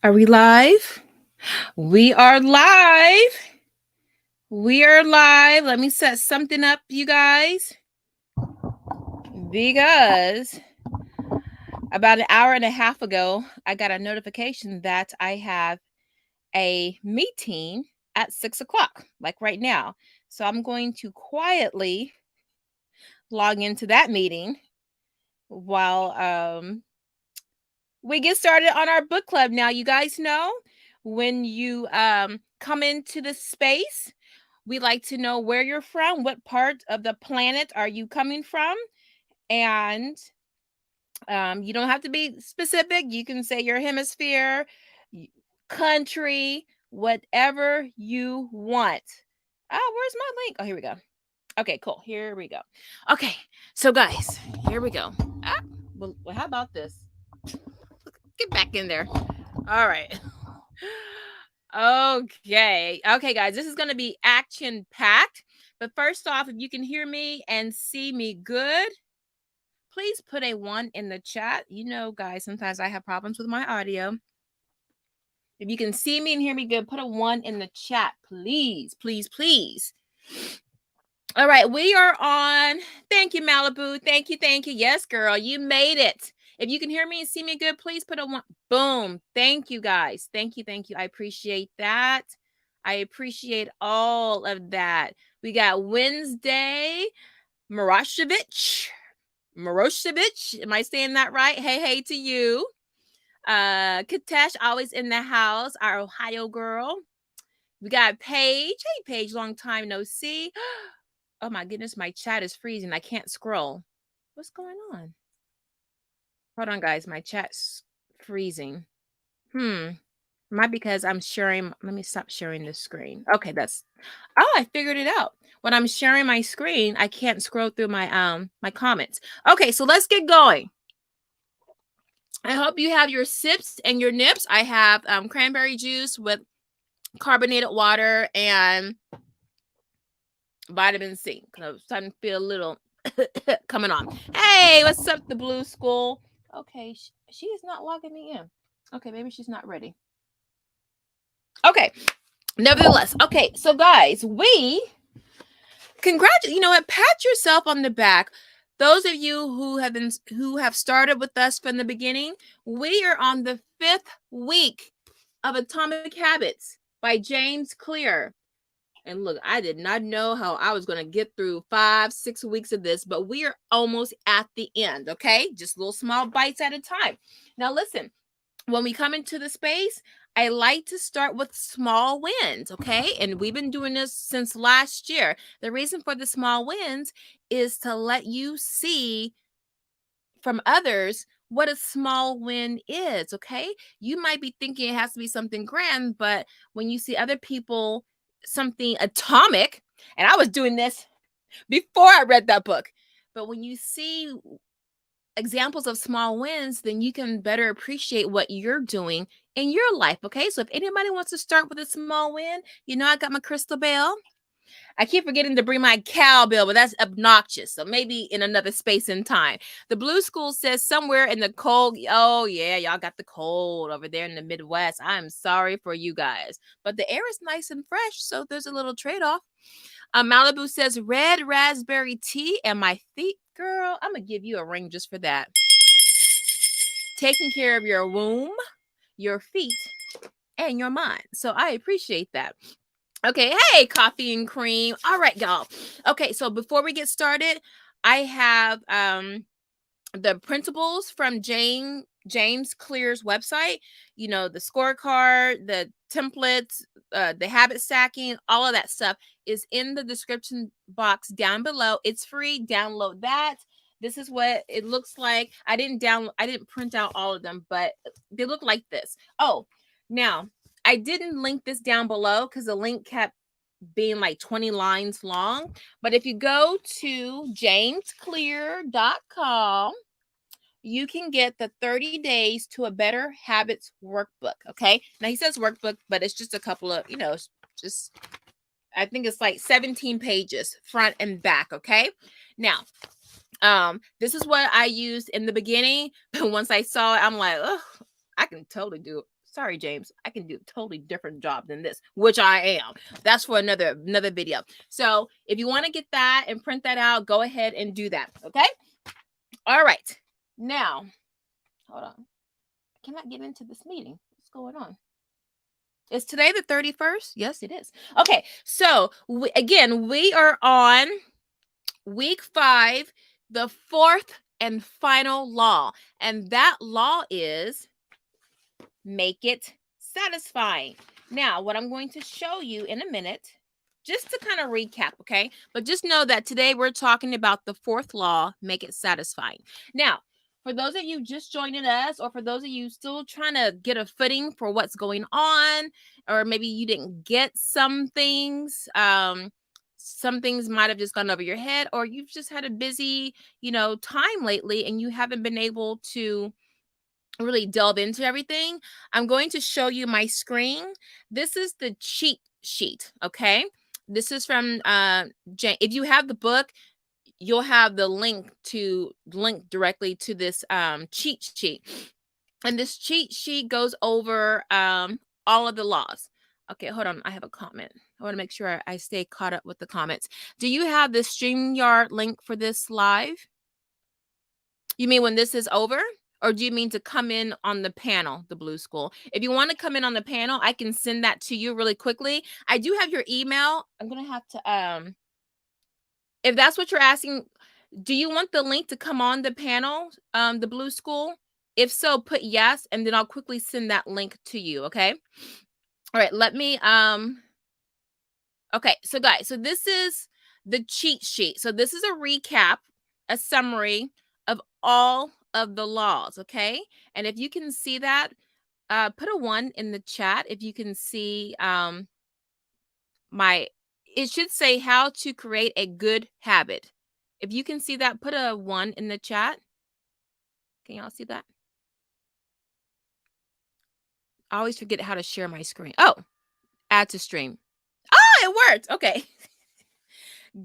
Are we live? We are live. We are live. Let me set something up, you guys, because about an hour and a half ago, I got a notification that I have a meeting at 6 o'clock, like right now. So I'm going to quietly log into that meeting while we get started on our book club. Now, you guys know when you come into the space, we like to know where you're from, what part of the planet are you coming from, and you don't have to be specific. You can say your hemisphere, country, whatever you want. Where's my link? Oh, here we go. Okay, cool. Here we go. Okay, so guys, here we go. Well, how about this? Get back in there. All right. Okay, guys, this is going to be action packed. But first off, if you can hear me and see me good, please put a 1 in the chat. You know, guys, sometimes I have problems with my audio. If you can see me and hear me good, put a 1 in the chat, please, please, please. All right, we are on. Thank you, Malibu. Thank you, thank you. Yes, girl, you made it. If you can hear me and see me good, please put a 1. Boom. Thank you, guys. Thank you, thank you. I appreciate that. I appreciate all of that. We got Wednesday, Miroshevich. Am I saying that right? Hey to you. Katesh, always in the house, our Ohio girl. We got Paige. Hey, Paige, long time no see. Oh my goodness, my chat is freezing. I can't scroll. What's going on? Hold on, guys. My chat's freezing. Might because I'm sharing. Let me stop sharing the screen. Okay, I figured it out. When I'm sharing my screen, I can't scroll through my comments. Okay, so let's get going. I hope you have your sips and your nips. I have cranberry juice with carbonated water and vitamin C. I'm starting to feel a little coming on. Hey, what's up, the Blue School? Okay, she is not logging me in. Okay, maybe she's not ready. Okay, nevertheless. Okay, so guys, congratulate. You know what? Pat yourself on the back. Those of you who have started with us from the beginning, we are on the 5th week of Atomic Habits by James Clear. And look, I did not know how I was going to get through 5-6 weeks of this, but we are almost at the end, okay? Just little small bites at a time. Now, listen, when we come into the space, I like to start with small wins, okay? And we've been doing this since last year. The reason for the small wins is to let you see from others what a small win is, okay? You might be thinking it has to be something grand, but when you see other people something atomic, and I was doing this before I read that book, but when you see examples of small wins, then you can better appreciate what you're doing in your life, okay? So if anybody wants to start with a small win, you know I got my crystal bell. I keep forgetting to bring my cowbell, but that's obnoxious. So maybe in another space and time. The Blue School says somewhere in the cold. Oh, yeah, y'all got the cold over there in the Midwest. I'm sorry for you guys. But the air is nice and fresh, so there's a little trade-off. Malibu says red raspberry tea and my feet. Girl, I'm going to give you a ring just for that. Taking care of your womb, your feet, and your mind. So I appreciate that. Okay, hey, coffee and cream. All right, y'all. Okay, so before we get started, I have the principles from James Clear's website. You know, the scorecard, the templates, the habit stacking, all of that stuff is in the description box down below. It's free. Download that. This is what it looks like. I didn't print out all of them, but they look like this. Oh, now I didn't link this down below because the link kept being like 20 lines long. But if you go to jamesclear.com, you can get the 30 days to a better habits workbook. Okay. Now he says workbook, but it's just a couple of, just, I think it's like 17 pages front and back. Okay. Now, this is what I used in the beginning. But once I saw it, I'm like, oh, I can totally do Sorry, James, I can do a totally different job than this, which I am. That's for another video. So if you want to get that and print that out, go ahead and do that. Okay. All right. Now, hold on. I cannot get into this meeting. What's going on? Is today the 31st? Yes, it is. Okay. So we are on week 5, the 4th and final law. And that law is make it satisfying. Now, what I'm going to show you in a minute, just to kind of recap, okay? But just know that today we're talking about the 4th law, make it satisfying. Now, for those of you just joining us, or for those of you still trying to get a footing for what's going on, or maybe you didn't get some things might have just gone over your head, or you've just had a busy, time lately, and you haven't been able to really delve into everything. I'm going to show you my screen. This is the cheat sheet, okay? This is from Jane. If you have the book, you'll have the link directly to this cheat sheet. And this cheat sheet goes over all of the laws. Okay, hold on. I have a comment. I want to make sure I stay caught up with the comments. Do you have the StreamYard link for this live? You mean when this is over? Or do you mean to come in on the panel, the Blue School? If you want to come in on the panel, I can send that to you really quickly. I do have your email. I'm going to have to, if that's what you're asking, do you want the link to come on the panel, the Blue School? If so, put yes, and then I'll quickly send that link to you, okay? All right, let me, okay, so guys, so this is the cheat sheet. So this is a recap, a summary of all of the laws, okay? And if you can see that, put a 1 in the chat. If you can see it should say how to create a good habit. If you can see that, put a 1 in the chat. Can y'all see that? I always forget how to share my screen. Oh, add to stream. Oh, it worked. Okay.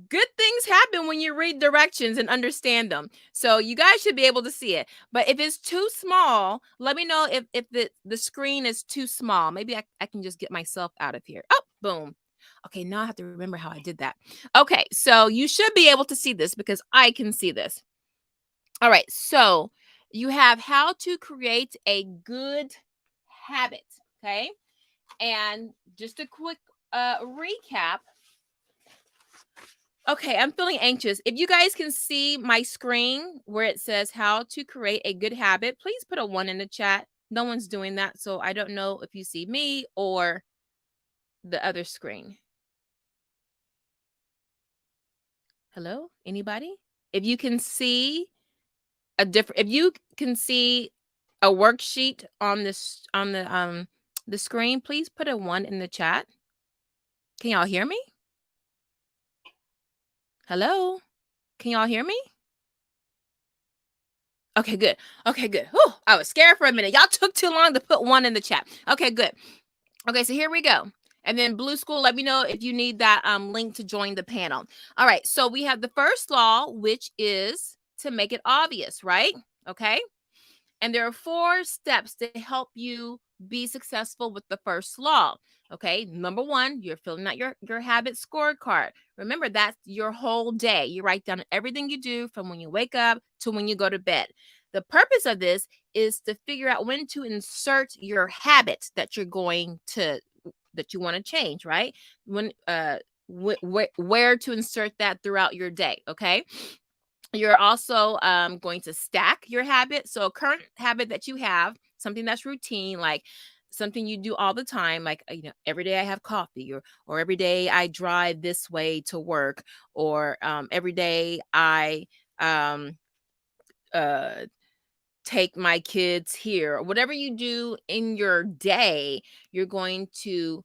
Good things happen when you read directions and understand them. So you guys should be able to see it. But if it's too small, let me know if the screen is too small. Maybe I can just get myself out of here. Oh, boom. Okay, now I have to remember how I did that. Okay, so you should be able to see this because I can see this. All right, so you have how to create a good habit, okay? And just a quick recap. Okay, I'm feeling anxious. If you guys can see my screen where it says how to create a good habit, please put a 1 in the chat. No one's doing that, so I don't know if you see me or the other screen. Hello? Anybody? If you can see if you can see a worksheet on this on the screen, please put a 1 in the chat. Can y'all hear me? Hello? Can y'all hear me? Okay, good. Okay, good. Whew, I was scared for a minute. Y'all took too long to put 1 in the chat. Okay, good. Okay, so here we go. And then Blue School, let me know if you need that link to join the panel. All right, so we have the first law, which is to make it obvious, right? Okay. And there are 4 steps to help you be successful with the first law. Okay, number 1, you're filling out your habit scorecard. Remember, that's your whole day. You write down everything you do from when you wake up to when you go to bed. The purpose of this is to figure out when to insert your habit that you want to change, right? When where to insert that throughout your day, okay? You're also going to stack your habit. So a current habit that you have, something that's routine, like something you do all the time, like every day I have coffee, or every day I drive this way to work, or every day I take my kids here, or whatever you do in your day, you're going to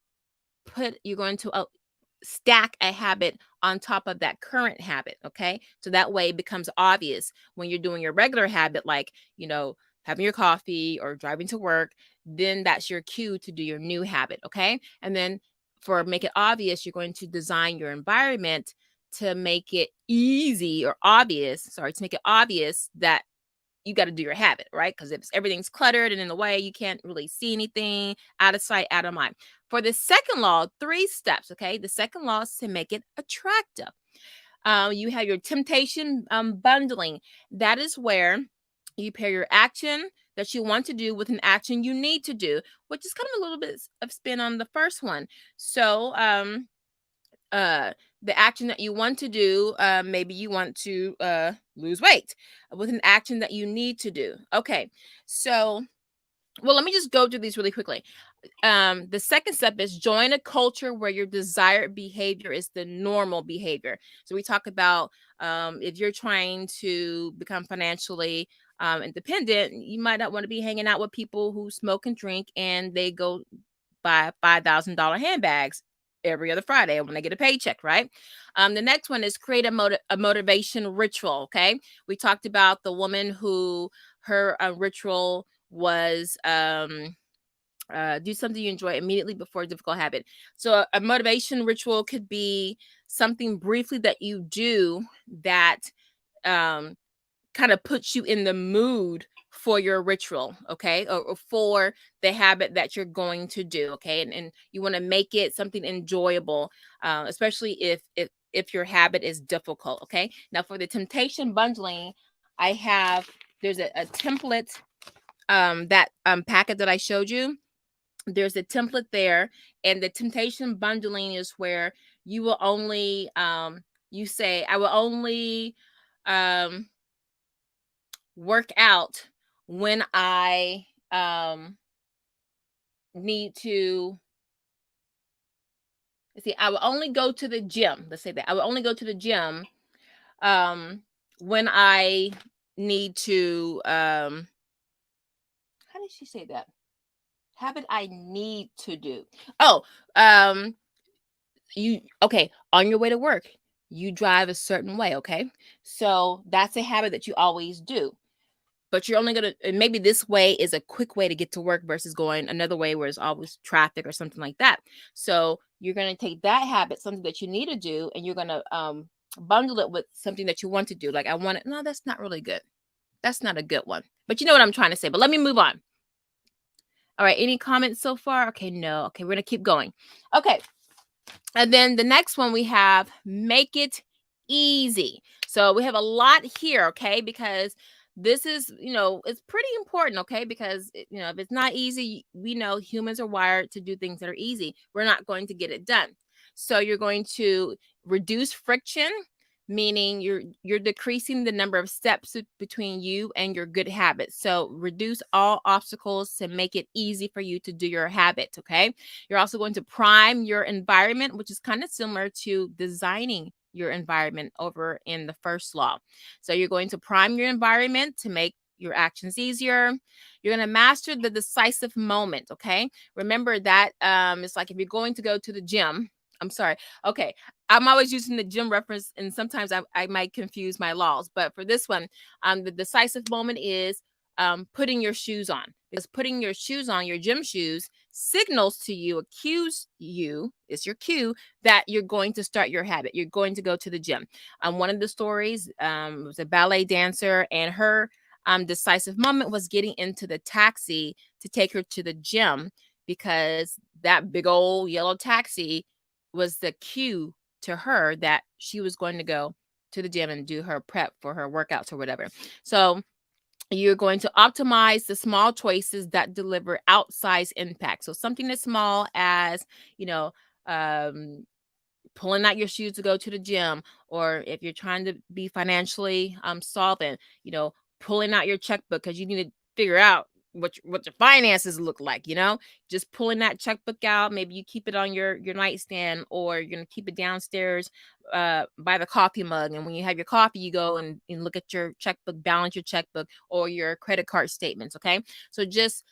stack a habit on top of that current habit, okay? So that way it becomes obvious when you're doing your regular habit, like, having your coffee or driving to work, then that's your cue to do your new habit, okay? And then for make it obvious, you're going to design your environment to make it easy or obvious, to make it obvious that you got to do your habit, right? Because if everything's cluttered and in the way, you can't really see anything. Out of sight, out of mind. For the second law, 3 steps, okay? The second law is to make it attractive. You have your temptation bundling. That is where you pair your action that you want to do with an action you need to do, which is kind of a little bit of spin on the first one. So, the action that you want to do, maybe you want to lose weight with an action that you need to do. Okay, so well, let me just go through these really quickly. The second step is join a culture where your desired behavior is the normal behavior. So we talk about if you're trying to become financially independent, you might not want to be hanging out with people who smoke and drink and they go buy $5,000 handbags every other Friday when they get a paycheck, right? The next one is create a motivation ritual. Okay, we talked about the woman who her ritual was do something you enjoy immediately before a difficult habit. So a motivation ritual could be something briefly that you do that um, kind of puts you in the mood for your ritual, okay, or for the habit that you're going to do, okay, and you want to make it something enjoyable, especially if your habit is difficult, okay. Now for the temptation bundling, I have there's a template that packet that I showed you. There's a template there, and the temptation bundling is where you will only you say I will only um work out when I need to see I will only go to the gym. Let's say that I will only go to the gym when I need to how did she say that? Habit I need to do. Oh, you okay, on your way to work, you drive a certain way, okay? So that's a habit that you always do. But you're only gonna and maybe this way is a quick way to get to work versus going another way where there's always traffic or something like that. So you're gonna take that habit, something that you need to do, and you're gonna bundle it with something that you want to do. Like I want it. No, that's not really good. That's not a good one. But you know what I'm trying to say. But let me move on. All right. Any comments so far? Okay, no. Okay, we're gonna keep going. Okay. And then the next one we have make it easy. So we have a lot here, okay? Because this is, it's pretty important, okay? Because, if it's not easy, we know humans are wired to do things that are easy. We're not going to get it done. So you're going to reduce friction, meaning you're decreasing the number of steps between you and your good habits. So reduce all obstacles to make it easy for you to do your habit, okay? You're also going to prime your environment, which is kind of similar to designing your environment over in the first law. So you're going to prime your environment to make your actions easier. You're going to master the decisive moment, okay? Remember that it's like if you're going to go to the gym, I'm sorry. Okay. I'm always using the gym reference, and sometimes I might confuse my laws. But for this one, the decisive moment is putting your shoes on. Because putting your shoes on, your gym shoes, signals to you, accues you, it's your cue that you're going to start your habit. You're going to go to the gym. One of the stories was a ballet dancer, and her decisive moment was getting into the taxi to take her to the gym because that big old yellow taxi was the cue to her that she was going to go to the gym and do her prep for her workouts or whatever. So you're going to optimize the small choices that deliver outsized impact. So something as small as, pulling out your shoes to go to the gym, or if you're trying to be financially solvent, pulling out your checkbook because you need to figure out what your finances look like, just pulling that checkbook out. Maybe you keep it on your nightstand, or you're gonna keep it downstairs by the coffee mug, and when you have your coffee you go and look at your checkbook, balance your checkbook or your credit card statements. Okay, so just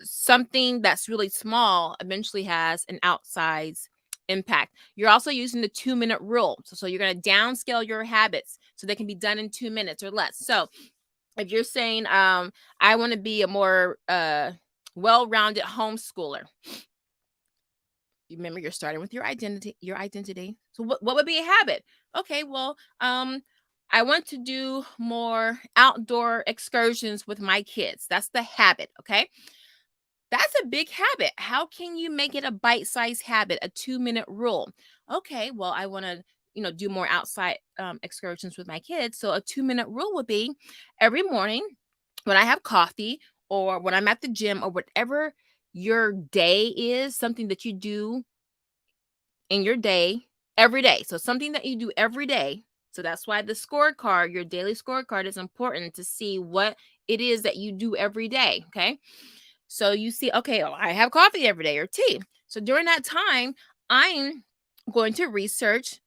something that's really small eventually has an outsized impact. You're also using the 2-minute rule. So you're going to downscale your habits so they can be done in 2 minutes or less. So if you're saying, I want to be a more well-rounded homeschooler, remember you're starting with your identity. So what would be a habit? Okay, well, I want to do more outdoor excursions with my kids. That's the habit, okay? That's a big habit. How can you make it a bite-sized habit, a 2-minute rule? Okay, well, I want to, do more outside excursions with my kids. So a 2-minute rule would be every morning when I have coffee or when I'm at the gym or whatever your day is, something that you do in your day every day. So something that you do every day. So that's why the scorecard, your daily scorecard, is important to see what it is that you do every day. Okay. So you see, okay, oh, I have coffee every day or tea. So during that time, I'm going to research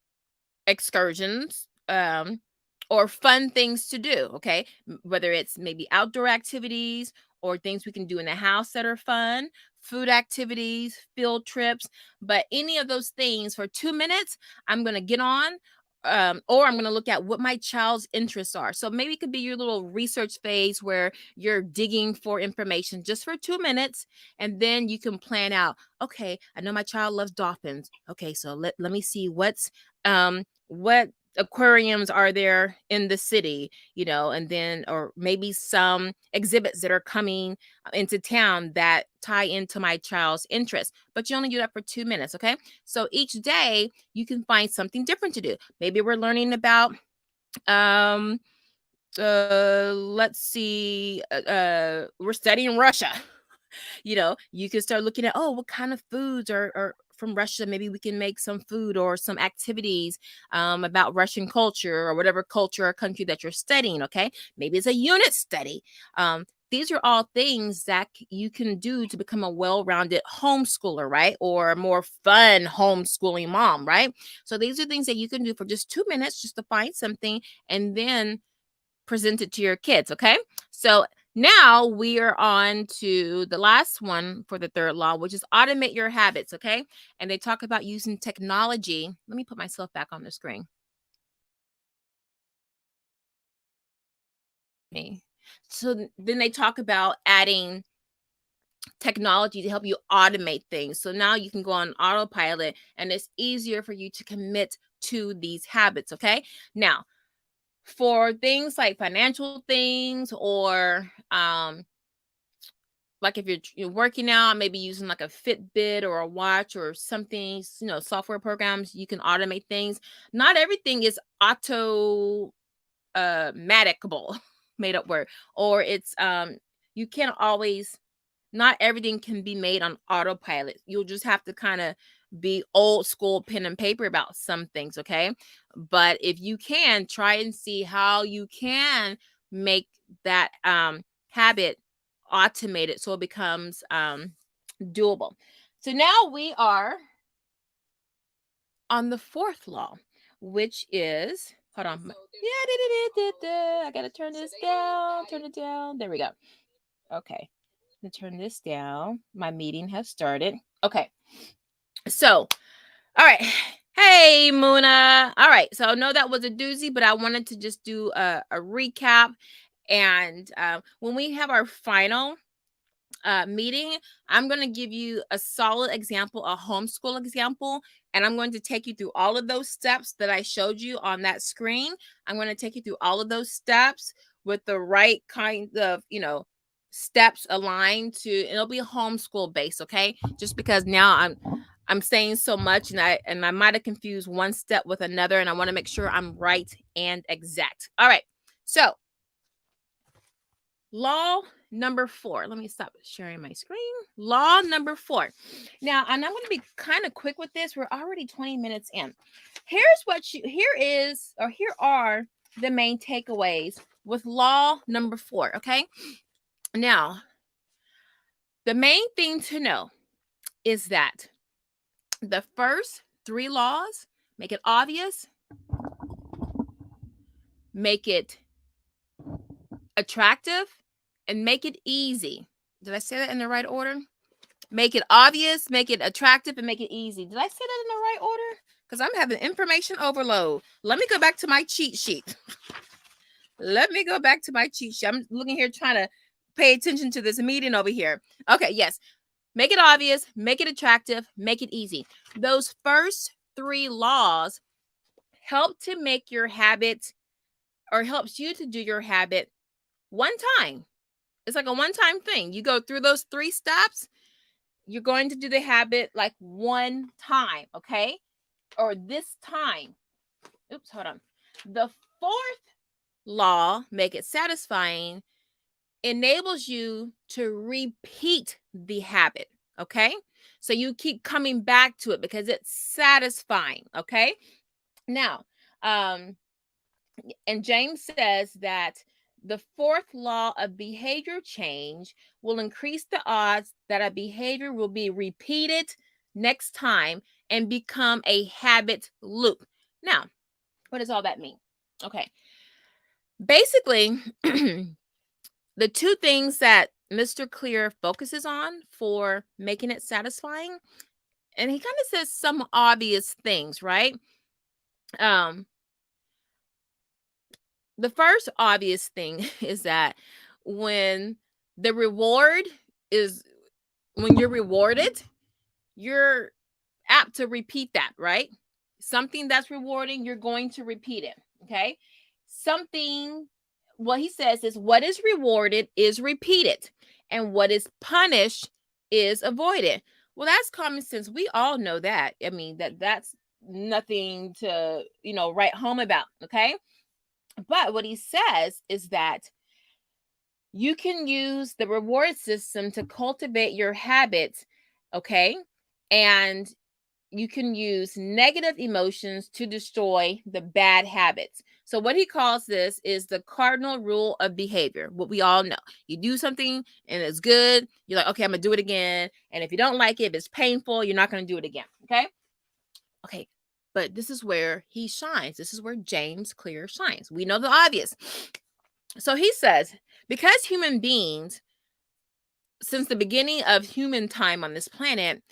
excursions or fun things to do, okay? Whether it's maybe outdoor activities or things we can do in the house that are fun, food activities, field trips, but any of those things for 2 minutes, I'm going to get on or I'm going to look at what my child's interests are. So maybe it could be your little research phase where you're digging for information just for 2 minutes. And then you can plan out, okay, I know my child loves dolphins. Okay, so let me see what aquariums are there in the city, and then or maybe some exhibits that are coming into town that tie into my child's interest. But you only do that for 2 minutes, okay? So each day you can find something different to do. Maybe we're learning about let's see, we're studying Russia. You can start looking at, oh, what kind of foods are from Russia. Maybe we can make some food or some activities about Russian culture or whatever culture or country that you're studying. Okay. Maybe it's a unit study. These are all things that you can do to become a well-rounded homeschooler, right? Or a more fun homeschooling mom, right? So these are things that you can do for just 2 minutes just to find something and then present it to your kids, okay? So now we are on to the last one for the third law, which is automate your habits, okay? And they talk about using technology. Let me put myself back on the screen. So then they talk about adding technology to help you automate things. So now you can go on autopilot and it's easier for you to commit to these habits, okay? Now, for things like financial things or like if you're working out, maybe using like a Fitbit or a watch or something, software programs, you can automate things. Not everything is maticable, made up word, or it's you can't always, not everything can be made on autopilot. You'll just have to kind of be old school pen and paper about some things, okay? But if you can, try and see how you can make that habit automated so it becomes doable. So now we are on the fourth law, which is, hold on. Yeah, I gotta turn this down, turn it down. There we go. Okay. To turn this down. My meeting has started. Okay. So, all right. Hey, Muna. All right. So I know that was a doozy, but I wanted to just do a recap. And when we have our final meeting, I'm going to give you a solid example, a homeschool example, and I'm going to take you through all of those steps that I showed you on that screen. I'm going to take you through all of those steps with the right kind of, steps aligned to, it'll be homeschool based, okay? Just because now I'm saying so much and I might have confused one step with another, and I want to make sure I'm right and exact. All right. So, law number 4. Let me stop sharing my screen. Law number 4. Now, and I'm going to be kind of quick with this. We're already 20 minutes in. Here are the main takeaways with law number 4, okay? Now, the main thing to know is that the first 3 laws, make it obvious, make it attractive, and make it easy. Did I say that in the right order? Make it obvious, make it attractive, and make it easy. Did I say that in the right order? Because I'm having information overload. Let me go back to my cheat sheet. Let me go back to my cheat sheet. I'm looking here trying to pay attention to this meeting over here. Okay, yes. Make it obvious, make it attractive, make it easy. Those first 3 laws help to make your habit or helps you to do your habit one time. It's like a one-time thing. You go through those 3 steps, you're going to do the habit like one time, okay? Or this time. Oops, hold on. The 4th law, make it satisfying, enables you to repeat the habit, okay? So you keep coming back to it because it's satisfying, okay? Now, and James says that the 4th law of behavior change will increase the odds that a behavior will be repeated next time and become a habit loop. Now, what does all that mean? Okay. Basically, the 2 things that Mr. Clear focuses on for making it satisfying, and he kind of says some obvious things, right? The first obvious thing is that when the reward is when you're rewarded, you're apt to repeat that, right? Something that's rewarding, you're going to repeat it, okay? Something, what he says is what is rewarded is repeated, and what is punished is avoided. Well, that's common sense. We all know that. I mean, that's nothing to, write home about, okay? But what he says is that you can use the reward system to cultivate your habits, okay? And you can use negative emotions to destroy the bad habits. So what he calls this is the cardinal rule of behavior, what we all know. You do something and it's good, you're like, okay, I'm gonna do it again. And if you don't like it, if it's painful, you're not gonna do it again, okay? Okay, but this is where he shines. This is where James Clear shines. We know the obvious. So he says, because human beings, since the beginning of human time on this planet,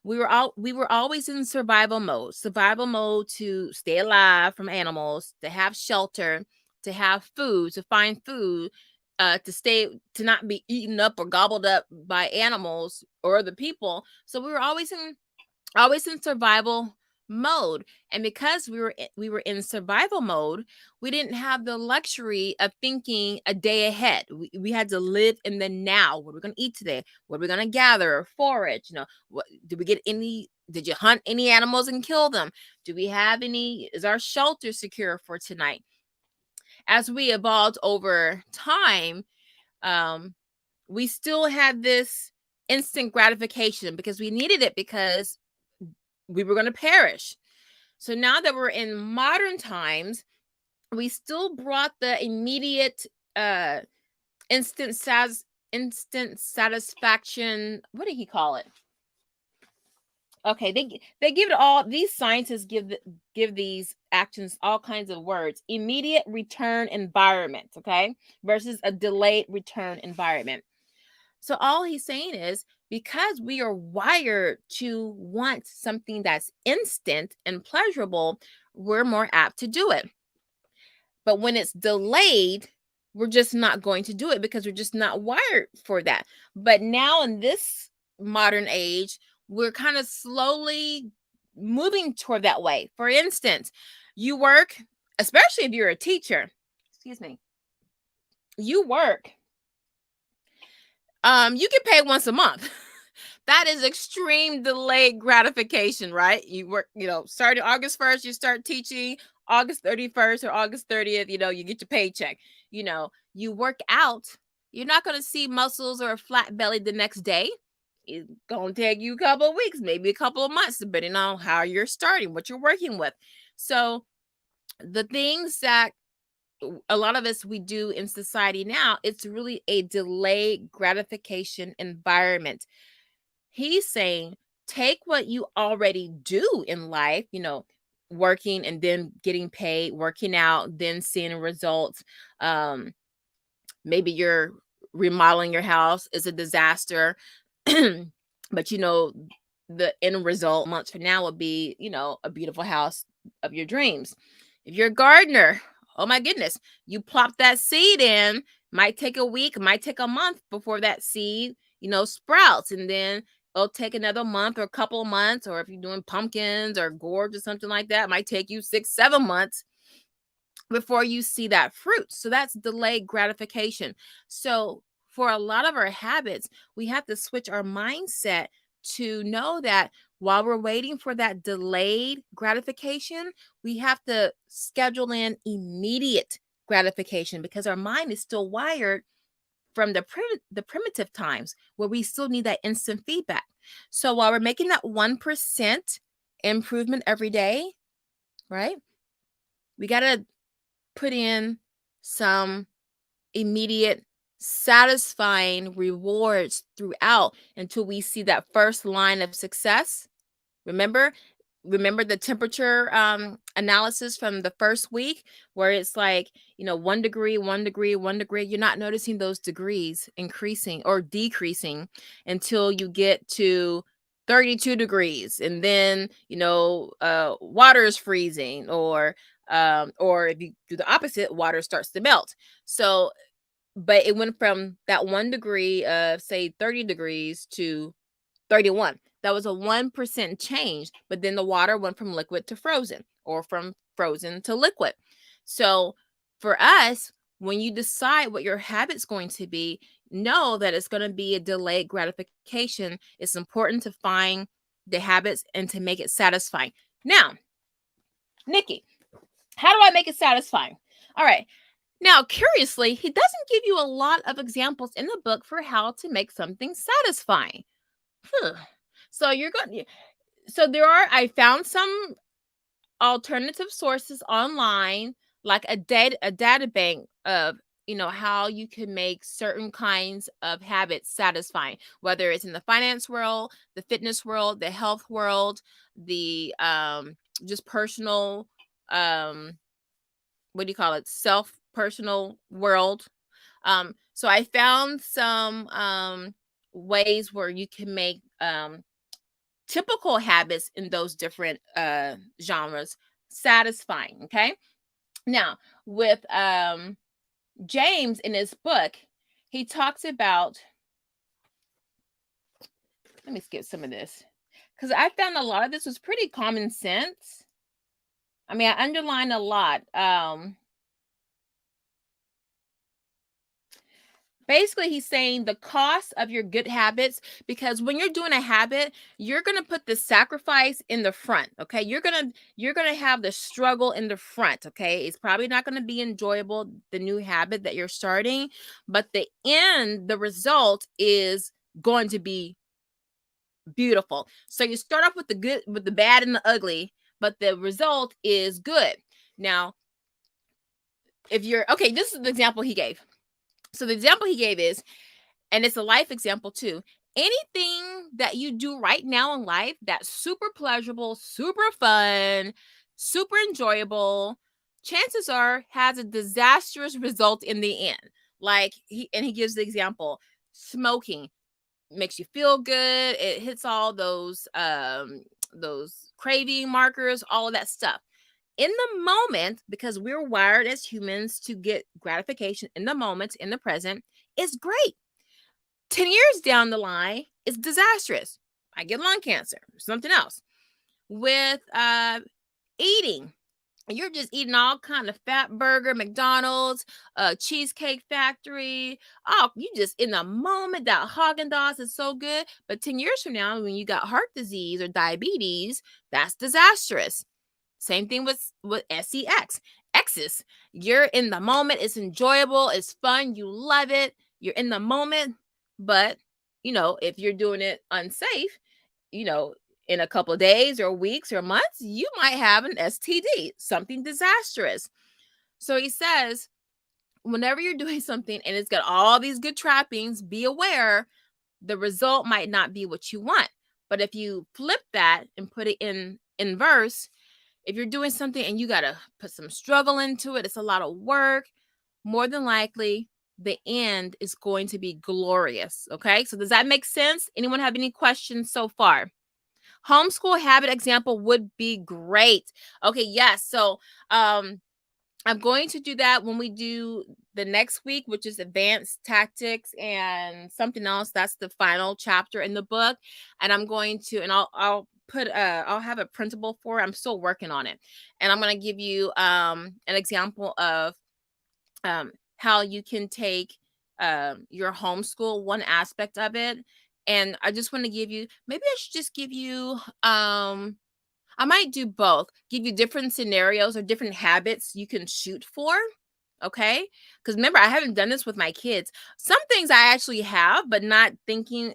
we were always in survival mode to stay alive from animals, to have shelter, to have food, to find food, to not be eaten up or gobbled up by animals or other people. So we were always in survival mode, and because we were in survival mode, we didn't have the luxury of thinking a day ahead. We had to live in the now. What we're going to eat today, what we're going to gather or forage, what did you hunt any animals and kill them? Do we have any? Is our shelter secure for tonight? As we evolved over time, we still had this instant gratification because we needed it, because we were going to perish. So now that we're in modern times, we still brought the immediate instant satisfaction. What did he call it? Okay, they give it all. These scientists give these actions all kinds of words. Immediate return environment, okay, versus a delayed return environment. So all he's saying is, because we are wired to want something that's instant and pleasurable, we're more apt to do it. But when it's delayed, we're just not going to do it because we're just not wired for that. But now in this modern age, we're kind of slowly moving toward that way. For instance, you work, especially if you're a teacher, you work. You get paid once a month. That is extreme delayed gratification, right? You work, starting August 1st, you start teaching, August 31st or August 30th, you get your paycheck. You work out, you're not going to see muscles or a flat belly the next day. It's going to take you a couple of weeks, maybe a couple of months, depending on how you're starting, what you're working with. So the things that a lot of us we do in society now, it's really a delayed gratification environment. He's saying, take what you already do in life, working and then getting paid, working out, then seeing results. Maybe you're remodeling your house is a disaster, but the end result months from now would be, a beautiful house of your dreams. If you're a gardener, oh my goodness, you plop that seed in, might take a week, might take a month before that seed, sprouts, and then it'll take another month or a couple of months. Or if you're doing pumpkins or gourds or something like that, it might take you 6-7 months before you see that fruit. So that's delayed gratification. So for a lot of our habits, we have to switch our mindset to know that while we're waiting for that delayed gratification, we have to schedule in immediate gratification, because our mind is still wired from the primitive times where we still need that instant feedback. So while we're making that 1% improvement every day, right? We got to put in some immediate satisfying rewards throughout until we see that first line of success. Remember the temperature analysis from the first week, where it's like, 1 degree, 1 degree, 1 degree. You're not noticing those degrees increasing or decreasing until you get to 32 degrees, and then water is freezing, or if you do the opposite, water starts to melt. So but it went from that 1 degree of, say, 30 degrees to 31. That was a 1% change, but then the water went from liquid to frozen, or from frozen to liquid. So for us, when you decide what your habit's going to be, know that it's going to be a delayed gratification. It's important to find the habits and to make it satisfying. Now, Nikki, how do I make it satisfying? All right. Now, curiously, he doesn't give you a lot of examples in the book for how to make something satisfying. So I found some alternative sources online, like a data bank of how you can make certain kinds of habits satisfying, whether it's in the finance world, the fitness world, the health world, the just personal what do you call it, personal world. So I found some ways where you can make typical habits in those different genres satisfying. Okay. Now, with James in his book, he talks about, let me skip some of this, because I found a lot of this was pretty common sense. I mean, I underlined a lot. Basically, he's saying the cost of your good habits, because when you're doing a habit, you're going to put the sacrifice in the front. Okay. You're going to have the struggle in the front. Okay. It's probably not going to be enjoyable, the new habit that you're starting, but the result is going to be beautiful. So you start off with the good, with the bad and the ugly, but the result is good. Now, this is the example he gave. So the example he gave is, and it's a life example too, anything that you do right now in life that's super pleasurable, super fun, super enjoyable, chances are has a disastrous result in the end. Like he gives the example, smoking makes you feel good. It hits all those craving markers, all of that stuff. In the moment, because we're wired as humans to get gratification in the moment, in the present, it's great. 10 years down the line, it's disastrous. I get lung cancer or something else. With eating, you're just eating all kind of fat burger, McDonald's, Cheesecake Factory. Oh, you just in the moment, that Haagen-Dazs is so good. But 10 years from now, when you got heart disease or diabetes, that's disastrous. Same thing with SEX. X's. You're in the moment. It's enjoyable. It's fun. You love it. You're in the moment. But, if you're doing it unsafe, in a couple of days or weeks or months, you might have an STD, something disastrous. So he says, whenever you're doing something and it's got all these good trappings, be aware the result might not be what you want. But if you flip that and put it in inverse, if you're doing something and you got to put some struggle into it, it's a lot of work, more than likely the end is going to be glorious. Okay. So does that make sense? Anyone have any questions so far? Homeschool habit example would be great. Okay. Yes. So, I'm going to do that when we do the next week, which is advanced tactics and something else. That's the final chapter in the book. And I'm going to, and I'll I'll have a printable for it. I'm still working on it. And I'm going to give you an example of how you can take your homeschool, one aspect of it. And I just want to give you, maybe I should just give you I might do both, give you different scenarios or different habits you can shoot for. Okay. Because remember, I haven't done this with my kids. Some things I actually have, but not thinking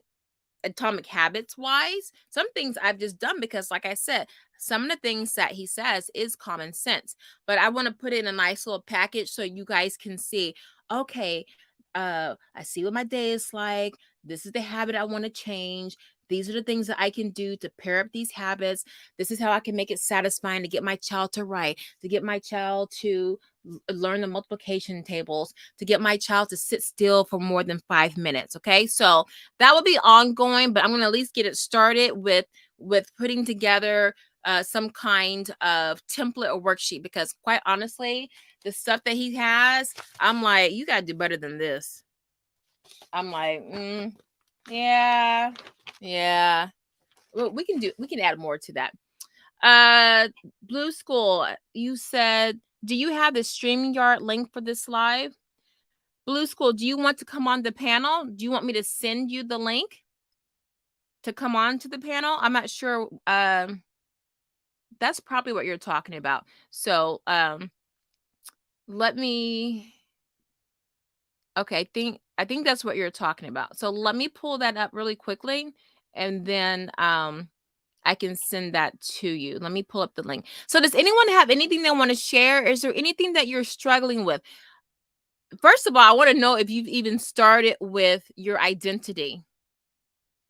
atomic habits wise. Some things I've just done because, like I said, some of the things that he says is common sense. But I want to put it in a nice little package so you guys can see, okay, I see what my day is like. This is the habit I want to change. These are the things that I can do to pair up these habits. This is how I can make it satisfying to get my child to write, to get my child to learn the multiplication tables, to get my child to sit still for more than 5 minutes. Okay. So that will be ongoing, but I'm going to at least get it started with putting together some kind of template or worksheet, because quite honestly, the stuff that he has, I'm like, you got to do better than this. I'm like, yeah. Well, we can add more to that. Blue School, you said, do you have the StreamYard link for this live? Blue School, do you want to come on the panel? Do you want me to send you the link to come on to the panel? I'm not sure. That's probably what you're talking about. So let me, okay, I think that's what you're talking about. So let me pull that up really quickly, and then I can send that to you. Let me pull up the link. So does anyone have anything they want to share? Is there anything that you're struggling with? First of all, I want to know if you've even started with your identity.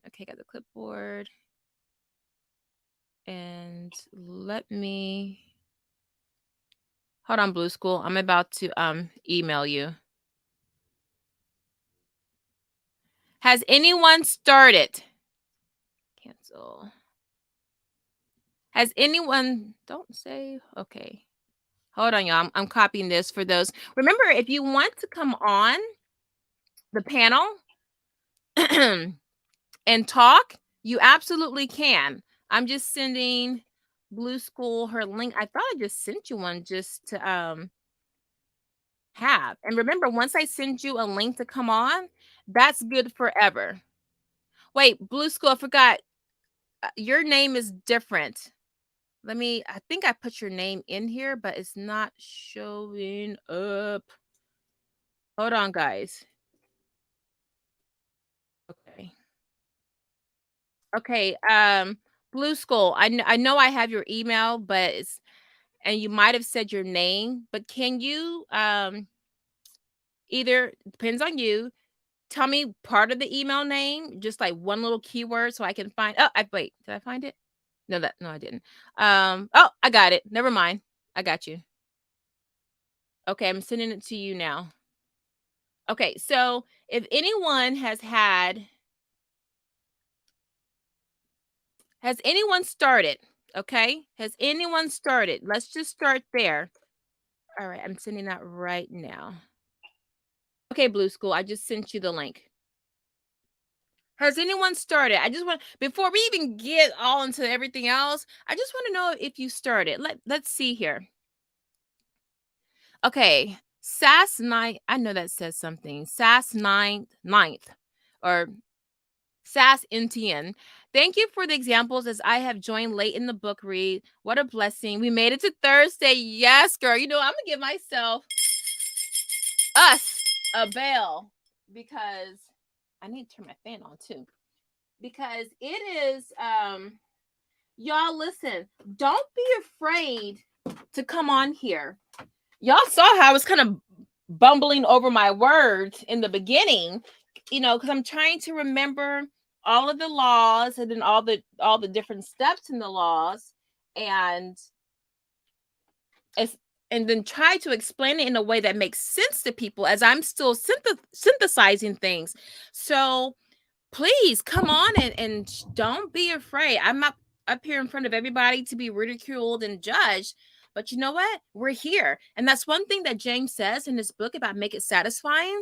Okay, got the clipboard. And let me, hold on, Blue School. I'm about to email you. Has anyone started? Cancel. Has anyone, don't save. Okay. Hold on, y'all. I'm copying this for those. Remember, if you want to come on the panel and talk, you absolutely can. I'm just sending Blue School her link. I thought I just sent you one just to have. And remember, once I send you a link to come on, that's good forever. Wait, Blue School, I forgot. Your name is different. I think I put your name in here, but it's not showing up. Hold on, guys. Okay. Okay. Blue Skull, I know I have your email, but and you might have said your name, but can you either, depends on you, tell me part of the email name, just like one little keyword so I can find. Oh, wait, did I find it? No, I didn't. Oh, I got it. Never mind. I got you. Okay, I'm sending it to you now. Okay, so if anyone has anyone started? Okay, has anyone started? Let's just start there. All right, I'm sending that right now. Okay, Blue School, I just sent you the link. Has anyone started? I just want, before we even get all into everything else, I just want to know if you started. Let's see here. Okay, SAS Night. I know that says something. SAS ninth, or SAS NTN. Thank you for the examples as I have joined late in the book read. What a blessing. We made it to Thursday. Yes, girl. You know, I'm going to give us a bell, because I need to turn my fan on too. Because it is, y'all listen, don't be afraid to come on here. Y'all saw how I was kind of bumbling over my words in the beginning, you know, because I'm trying to remember all of the laws and then all the different steps in the laws, and then try to explain it in a way that makes sense to people as I'm still synthesizing things. So please come on and don't be afraid. I'm not up here in front of everybody to be ridiculed and judged. But you know what? We're here. And that's one thing that James says in his book about make it satisfying.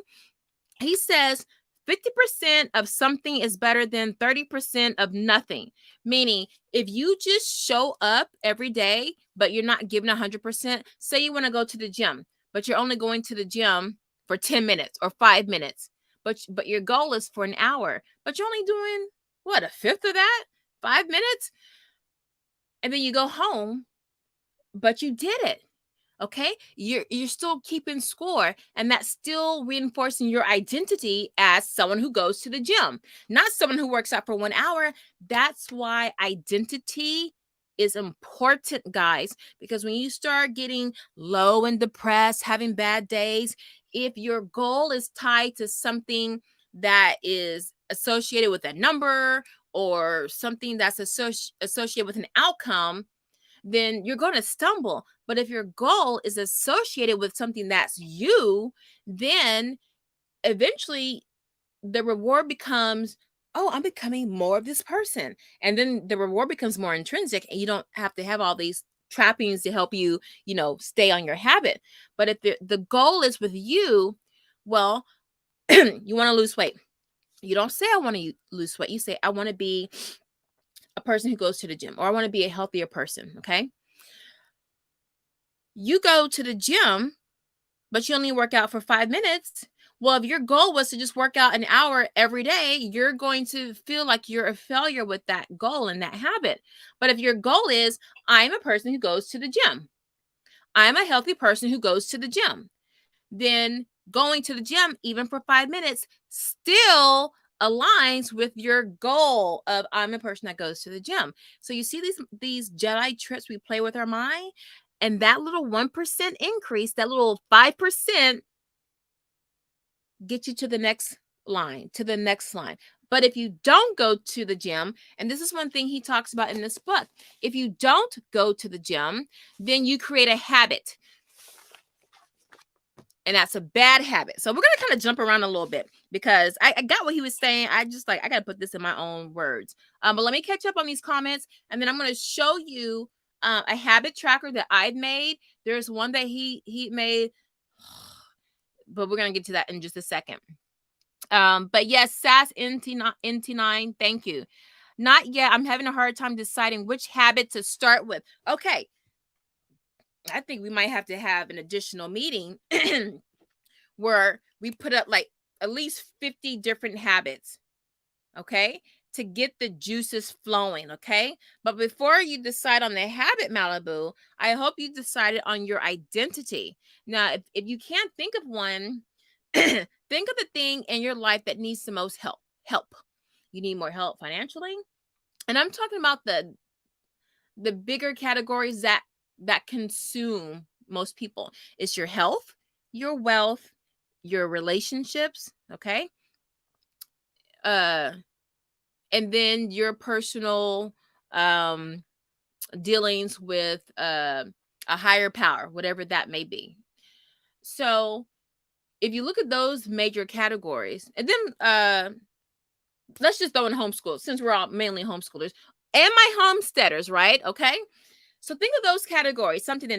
He says, 50% of something is better than 30% of nothing. Meaning, if you just show up every day, but you're not giving 100%, say you want to go to the gym, but you're only going to the gym for 10 minutes or 5 minutes, but your goal is for an hour, but you're only doing what, a fifth of that? 5 minutes? And then you go home, but you did it. Okay, you're still keeping score, and that's still reinforcing your identity as someone who goes to the gym, not someone who works out for 1 hour. That's why identity is important, guys, because when you start getting low and depressed, having bad days, if your goal is tied to something that is associated with a number or something that's associated with an outcome, then you're going to stumble. But if your goal is associated with something that's you, then eventually the reward becomes, oh, I'm becoming more of this person. And then the reward becomes more intrinsic, and you don't have to have all these trappings to help you, stay on your habit. But if the goal is with you, well, you want to lose weight. You don't say, I want to lose weight. You say, I want to be a person who goes to the gym, or I want to be a healthier person. Okay. You go to the gym, but you only work out for 5 minutes. Well, if your goal was to just work out an hour every day, you're going to feel like you're a failure with that goal and that habit. But if your goal is, I'm a person who goes to the gym, I'm a healthy person who goes to the gym, then going to the gym, even for 5 minutes, still aligns with your goal of, I'm a person that goes to the gym. So you see these Jedi tricks we play with our mind, and that little 1% increase, that little 5%, get you to the next line, But if you don't go to the gym, and this is one thing he talks about in this book, if you don't go to the gym, then you create a habit. And that's a bad habit. So we're going to kind of jump around a little bit, because I got what he was saying. I got to put this in my own words. But let me catch up on these comments, and then I'm going to show you a habit tracker that I've made. There's one that he made, but we're going to get to that in just a second. But yes, SAS NT9, thank you. Not yet. I'm having a hard time deciding which habit to start with. Okay. I think we might have to have an additional meeting where we put up like at least 50 different habits, okay, to get the juices flowing, okay? But before you decide on the habit, Malibu, I hope you decided on your identity. Now, if you can't think of one, think of the thing in your life that needs the most help. You need more help financially. And I'm talking about the bigger categories that consume most people. It's your health, your wealth, your relationships, okay? And then your personal dealings with a higher power, whatever that may be. So if you look at those major categories, and then let's just throw in homeschool, since we're all mainly homeschoolers and my homesteaders, right? Okay. So think of those categories, something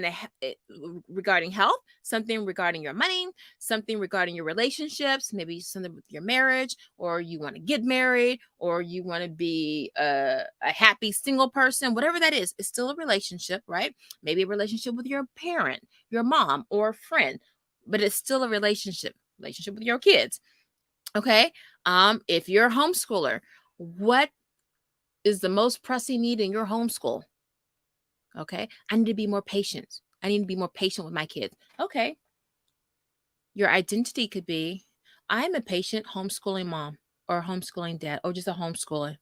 regarding health, something regarding your money, something regarding your relationships, maybe something with your marriage, or you want to get married, or you want to be a happy single person, whatever that is, it's still a relationship, right? Maybe a relationship with your parent, your mom, or a friend, but it's still a relationship with your kids. Okay. If you're a homeschooler, what is the most pressing need in your homeschool? Okay. I need to be more patient. I need to be more patient with my kids. Okay. Your identity could be, I'm a patient homeschooling mom, or a homeschooling dad, or just a homeschooler.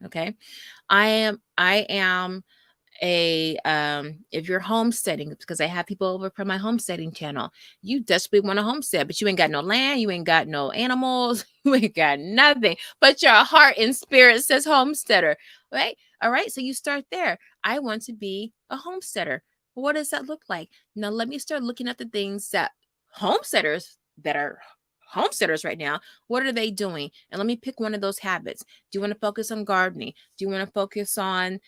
Okay. I am if you're homesteading, because I have people over from my homesteading channel, you desperately want to homestead, but you ain't got no land, you ain't got no animals, you ain't got nothing, but your heart and spirit says homesteader, right? All right, so you start there. I want to be a homesteader. What does that look like? Now let me start looking at the things that homesteaders that are homesteaders right now, what are they doing? And let me pick one of those habits. Do you want to focus on gardening? Do you want to focus on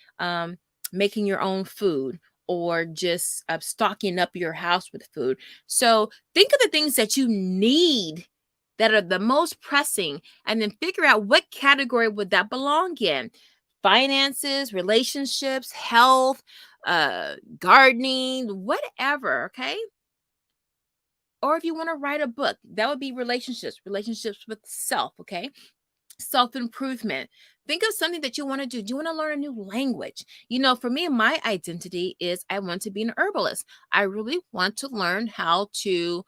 making your own food, or just stocking up your house with food? So think of the things that you need that are the most pressing, and then figure out what category would that belong in. Finances, relationships, health, gardening, whatever, okay? Or if you want to write a book, that would be relationships with self, okay? Self-improvement. Think of something that you want to do. Do you want to learn a new language? For me, my identity is I want to be an herbalist. I really want to learn how to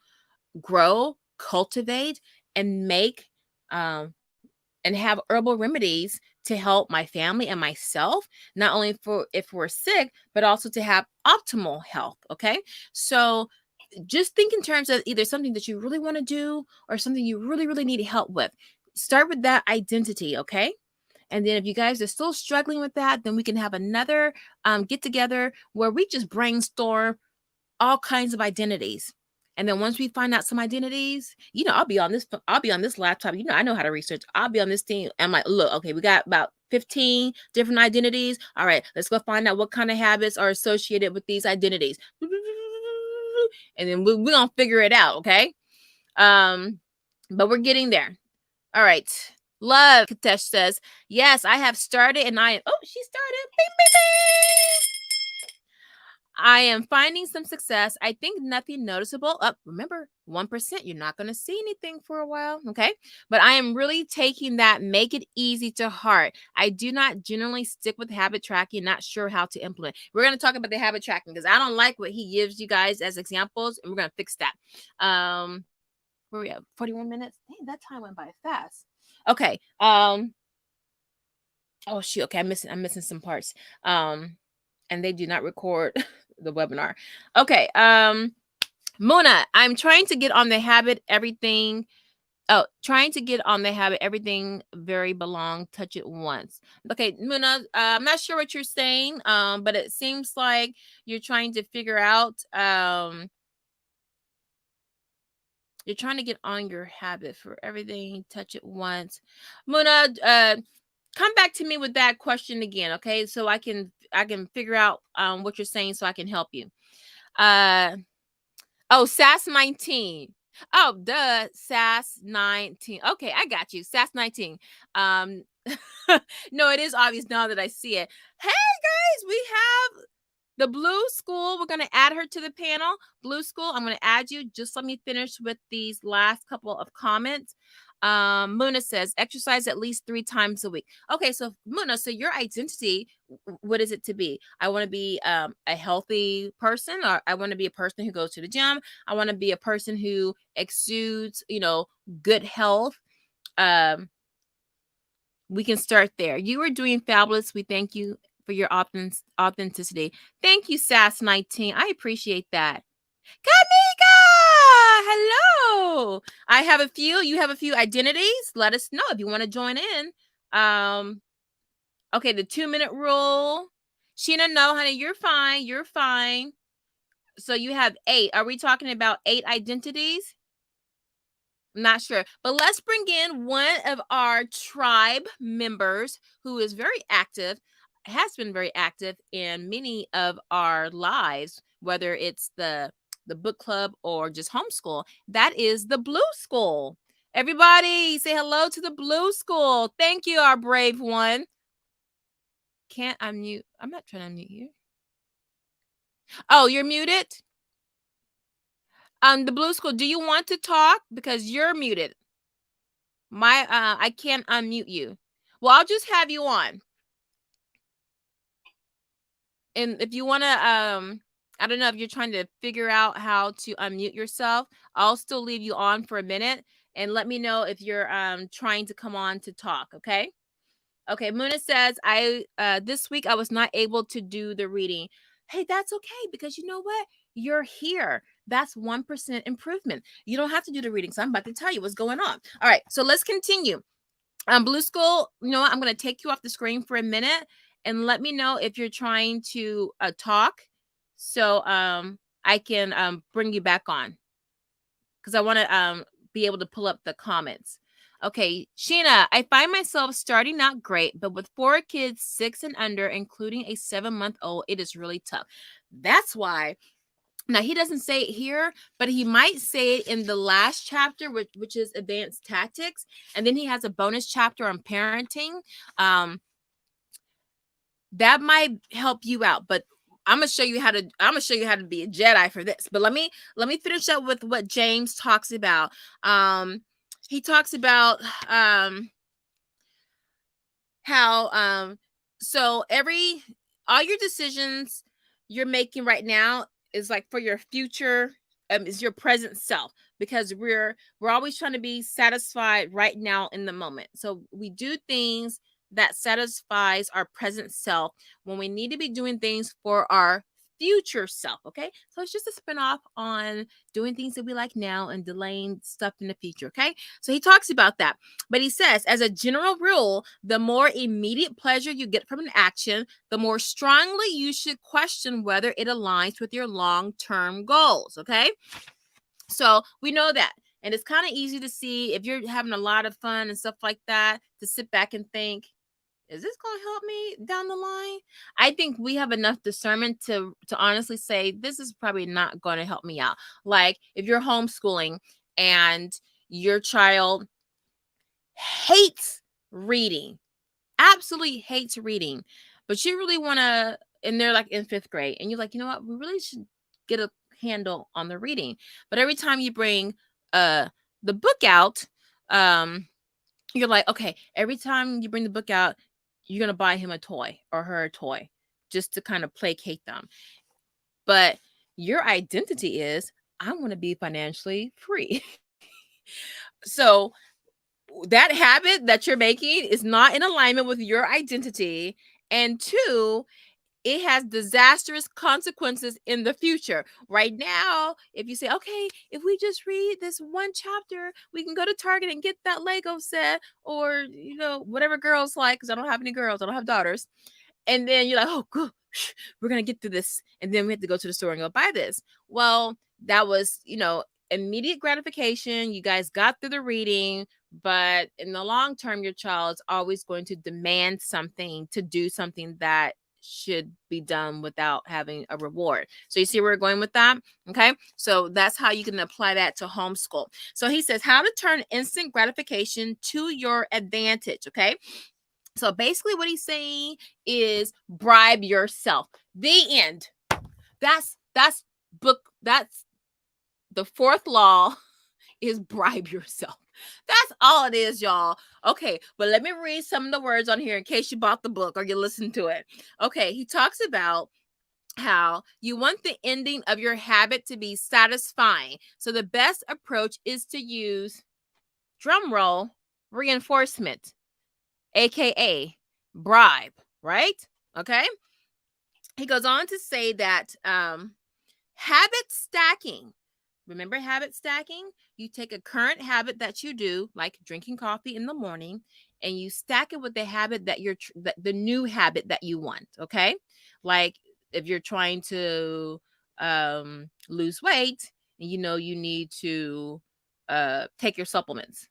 grow, cultivate, and make and have herbal remedies to help my family and myself, not only for if we're sick, but also to have optimal health. Okay. So just think in terms of either something that you really want to do or something you really, really need help with. Start with that identity. Okay. And then if you guys are still struggling with that, then we can have another get together where we just brainstorm all kinds of identities. And then once we find out some identities, I'll be on this laptop. I know how to research. I'll be on this team. I'm like, look, okay, we got about 15 different identities. All right, let's go find out what kind of habits are associated with these identities. And then we're going to figure it out, okay? But we're getting there. All right. Love, Katesh says, yes, I have started and she started. Bing, bing, bing. I am finding some success. I think nothing noticeable. Remember, 1%, you're not going to see anything for a while, okay? But I am really taking that make it easy to heart. I do not generally stick with habit tracking, not sure how to implement. We're going to talk about the habit tracking because I don't like what he gives you guys as examples, and we're going to fix that. Where we at? 41 minutes? Dang, that time went by fast. Okay. Oh, shoot. Okay, I'm missing some parts. And they do not record the webinar. Okay. Mona, I'm trying to get on the habit everything. Everything very belong, touch it once. Okay, Mona, I'm not sure what you're saying, but it seems like you're trying to figure out, you're trying to get on your habit for everything, touch it once. Mona, come back to me with that question again, okay? So I can figure out what you're saying so I can help you. SAS 19. Oh, duh, SAS 19. Okay, I got you. SAS 19. No, it is obvious now that I see it. Hey guys, we have the Blue School. We're going to add her to the panel. Blue School, I'm going to add you. Just let me finish with these last couple of comments. Muna says, exercise at least 3 times a week. Okay, so Muna, so your identity, what is it to be? I want to be a healthy person, or I want to be a person who goes to the gym. I want to be a person who exudes, good health. We can start there. You are doing fabulous. We thank you for your authenticity. Thank you, SAS 19. I appreciate that. Kamika, hello. I have a few. You have a few identities. Let us know if you want to join in. Okay, the 2-minute rule. Sheena, no, honey, you're fine. You're fine. So you have 8. Are we talking about 8 identities? I'm not sure, but let's bring in one of our tribe members who is very active, has been very active in many of our lives, whether it's the book club or just homeschool. That is the Blue School. Everybody say hello to the Blue School. Thank you, our brave one. Can't unmute. I'm not trying to unmute you. Oh, you're muted? The Blue School, do you want to talk? Because you're muted. I can't unmute you. Well, I'll just have you on. And if you want to, I don't know if you're trying to figure out how to unmute yourself, I'll still leave you on for a minute and let me know if you're trying to come on to talk, okay? Okay, Muna says, this week I was not able to do the reading. Hey, that's okay, because you know what? You're here. That's 1% improvement. You don't have to do the reading. So I'm about to tell you what's going on. All right, so let's continue. Blue School, you know what? I'm going to take you off the screen for a minute and let me know if you're trying to talk so I can bring you back on because I want to be able to pull up the comments. Okay, Sheena, I find myself starting out great, but with 4 kids, 6 and under, including a 7-month-old, it is really tough. That's why Now, he doesn't say it here, but he might say it in the last chapter, which is advanced tactics. And then he has a bonus chapter on parenting. That might help you out, but I'm gonna show you how to be a Jedi for this. But let me finish up with what James talks about. He talks about how so all your decisions you're making right now is like for your future, is your present self, because we're always trying to be satisfied right now in the moment. So we do things that satisfies our present self when we need to be doing things for our future self. Okay, so it's just a spinoff on doing things that we like now and delaying stuff in the future. Okay, so he talks about that. But he says, as a general rule, the more immediate pleasure you get from an action, the more strongly you should question whether it aligns with your long-term goals. Okay, so we know that. And it's kind of easy to see if you're having a lot of fun and stuff like that, to sit back and think, is this going to help me down the line? I think we have enough discernment to honestly say this is probably not going to help me out. Like if you're homeschooling and your child hates reading, absolutely hates reading, but you really want to, and they're like in 5th grade, and you're like, you know what, we really should get a handle on the reading. But every time you bring the book out, you're like, okay, every time you bring the book out, you're going to buy him a toy or her a toy just to kind of placate them. But your identity is, I want to be financially free. So that habit that you're making is not in alignment with your identity. And 2, it has disastrous consequences in the future. Right now, if you say, okay, if we just read this one chapter, we can go to Target and get that Lego set, or, whatever girls like, because I don't have any girls, I don't have daughters. And then you're like, oh, good, we're going to get through this. And then we have to go to the store and go buy this. Well, that was, immediate gratification. You guys got through the reading, but in the long term, your child's always going to demand something, to do something that should be done without having a reward. So you see where we're going with that? Okay. So that's how you can apply that to homeschool. So he says how to turn instant gratification to your advantage. Okay. So basically what he's saying is bribe yourself. The end. That's the 4th law is bribe yourself. That's all it is, y'all. Okay, but let me read some of the words on here in case you bought the book or you listened to it. Okay, he talks about how you want the ending of your habit to be satisfying. So the best approach is to use, drum roll, reinforcement, aka bribe, right? Okay. He goes on to say that habit stacking. Remember habit stacking? You take a current habit that you do, like drinking coffee in the morning, and you stack it with the habit that the new habit that you want. Okay, like if you're trying to lose weight, and you need to take your supplements.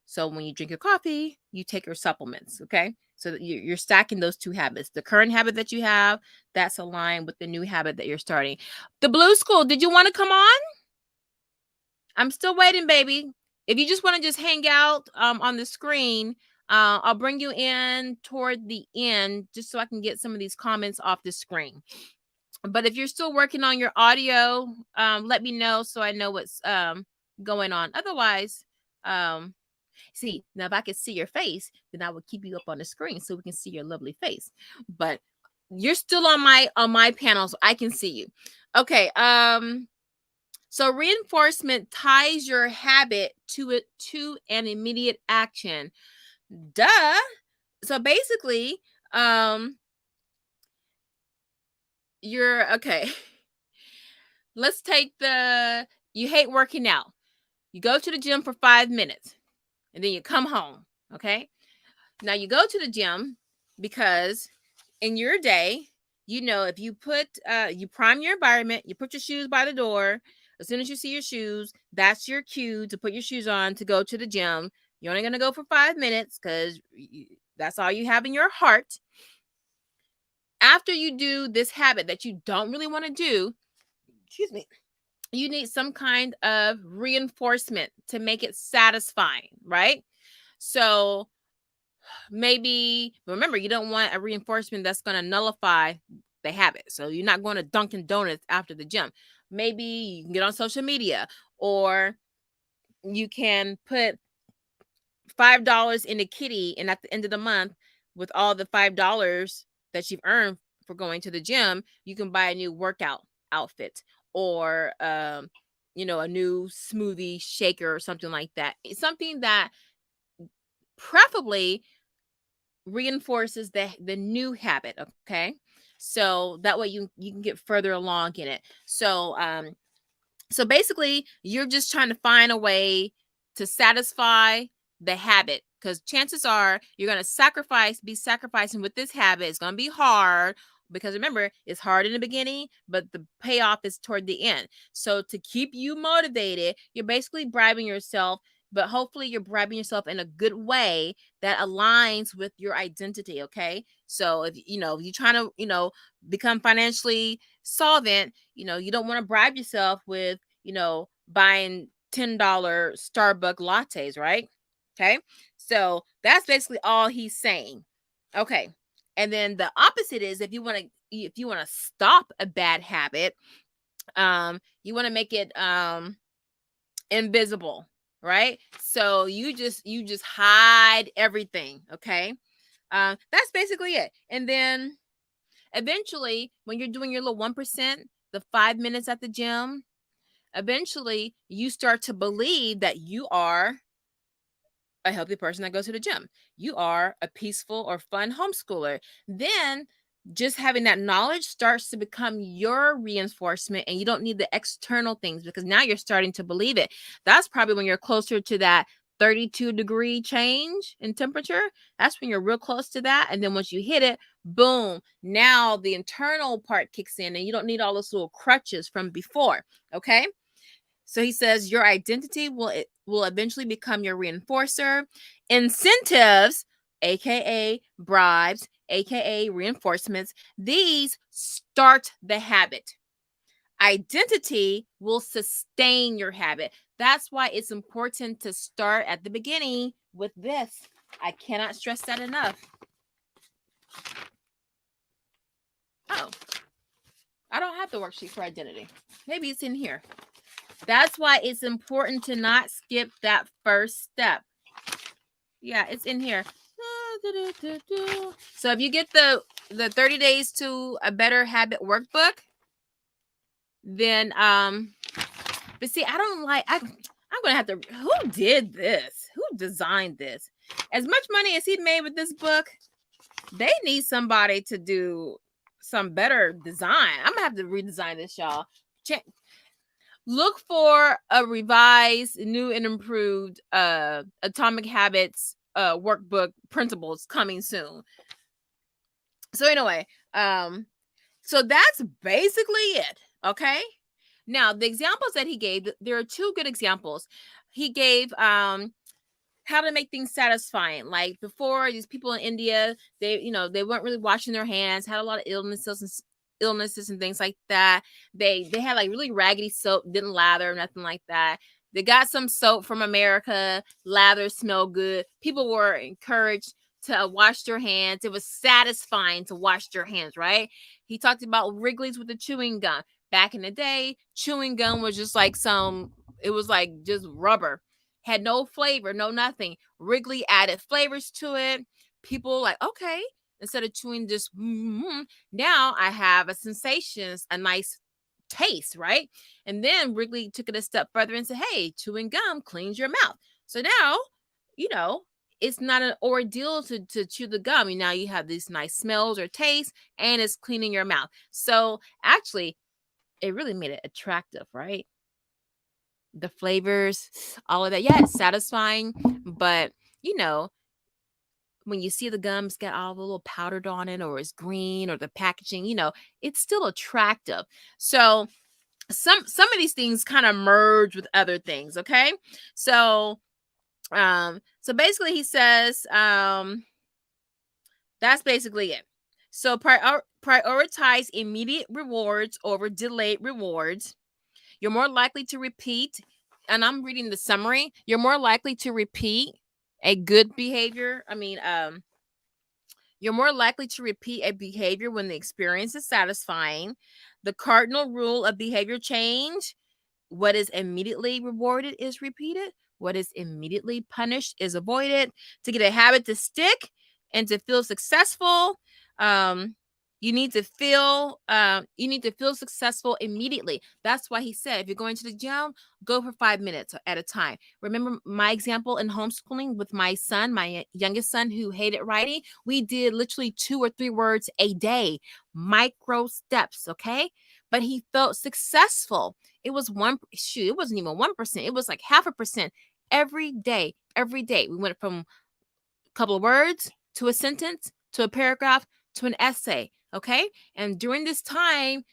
So when you drink your coffee, you take your supplements. Okay, so that you're stacking those 2 habits. The current habit that you have, that's aligned with the new habit that you're starting. The Blue School, did you want to come on? I'm still waiting, baby. If you just want to just hang out on the screen, I'll bring you in toward the end just so I can get some of these comments off the screen. But if you're still working on your audio, let me know so I know what's going on. Otherwise, see, now if I could see your face, then I would keep you up on the screen so we can see your lovely face. But you're still on my panel, so I can see you. Okay. So reinforcement ties your habit to an immediate action. Duh. So basically, you're okay. Let's take you hate working out. You go to the gym for 5 minutes and then you come home. Okay. Now you go to the gym because in your day, if you you prime your environment, you put your shoes by the door. As soon as you see your shoes, that's your cue to put your shoes on to go to the gym. You're only going to go for 5 minutes because that's all you have in your heart. After you do this habit that you don't really want to do, excuse me, you need some kind of reinforcement to make it satisfying, right? So maybe, remember, you don't want a reinforcement that's going to nullify the habit. So you're not going to Dunkin' Donuts after the gym. Maybe you can get on social media, or you can put $5 in a kitty, and at the end of the month, with all the $5 that you've earned for going to the gym, you can buy a new workout outfit, or a new smoothie shaker or something like that. It's something that preferably reinforces the new habit. Okay, so that way you can get further along in it. So basically, you're just trying to find a way to satisfy the habit, because chances are you're going to be sacrificing with this habit. It's going to be hard, because remember, it's hard in the beginning, but the payoff is toward the end. So to keep you motivated, you're basically bribing yourself, but hopefully you're bribing yourself in a good way that aligns with your identity. Okay. So if you're trying to, become financially solvent, you don't want to bribe yourself with, buying $10 Starbucks lattes, right? Okay. So that's basically all he's saying. Okay. And then the opposite is, if you want to stop a bad habit, you want to make it invisible, right? So you just hide everything. Okay. That's basically it. And then eventually, when you're doing your little 1%, the 5 minutes at the gym, eventually you start to believe that you are a healthy person that goes to the gym. You are a peaceful or fun homeschooler. Then just having that knowledge starts to become your reinforcement, and you don't need the external things, because now you're starting to believe it. That's probably when you're closer to that 32-degree change in temperature. That's when you're real close to that. And then once you hit it, boom, now the internal part kicks in, and you don't need all those little crutches from before. Okay. So he says your identity will eventually become your reinforcer. Incentives, aka bribes, aka reinforcements, these start the habit. Identity will sustain your habit. That's why it's important to start at the beginning with this. I cannot stress that enough. Oh, I don't have the worksheet for identity. Maybe it's in here. That's why it's important to not skip that first step. Yeah, it's in here. So if you get the 30 days to a better habit workbook, then but see, I'm gonna have to, who did this? Who designed this? As much money as he made with this book, they need somebody to do some better design. I'm gonna have to redesign this, y'all. Look for a revised, new and improved Atomic Habits workbook principles coming soon. So anyway, so that's basically it. Okay. Now, the examples that he gave, there are two good examples. He gave how to make things satisfying. Like before, these people in India, they weren't really washing their hands, had a lot of illnesses and things like that. They had like really raggedy soap, didn't lather, nothing like that. They got some soap from America, lather, smell good. People were encouraged to wash their hands. It was satisfying to wash their hands, right? He talked about Wrigley's with the chewing gum. Back in the day, chewing gum was just like it was like just rubber. Had no flavor, no nothing. Wrigley added flavors to it. People like, okay, instead of chewing just, now I have a sensation, a nice taste, right? And then Wrigley took it a step further and said, hey, chewing gum cleans your mouth. So now, it's not an ordeal to chew the gum. Now you have these nice smells or tastes, and it's cleaning your mouth. So actually, it really made it attractive, right? The flavors, all of that. Yeah, it's satisfying, but when you see the gums get all the little powdered on it, or it's green, or the packaging, it's still attractive. So some of these things kind of merge with other things. Okay. So basically he says, that's basically it. So prioritize immediate rewards over delayed rewards. You're more likely to repeat, and I'm reading the summary. You're more likely to repeat a good behavior. You're more likely to repeat a behavior when the experience is satisfying. The cardinal rule of behavior change: what is immediately rewarded is repeated. What is immediately punished is avoided. To get a habit to stick and to feel successful, um, you need to feel successful immediately. That's why he said, if you're going to the gym, go for 5 minutes at a time. Remember my example in homeschooling with my son, my youngest son, who hated writing. We did literally 2 or 3 words a day, micro steps, okay? But he felt successful. It was it wasn't even 1%. It was like 0.5% every day. Every day. We went from a couple of words to a sentence to a paragraph to an essay. Okay. And during this time,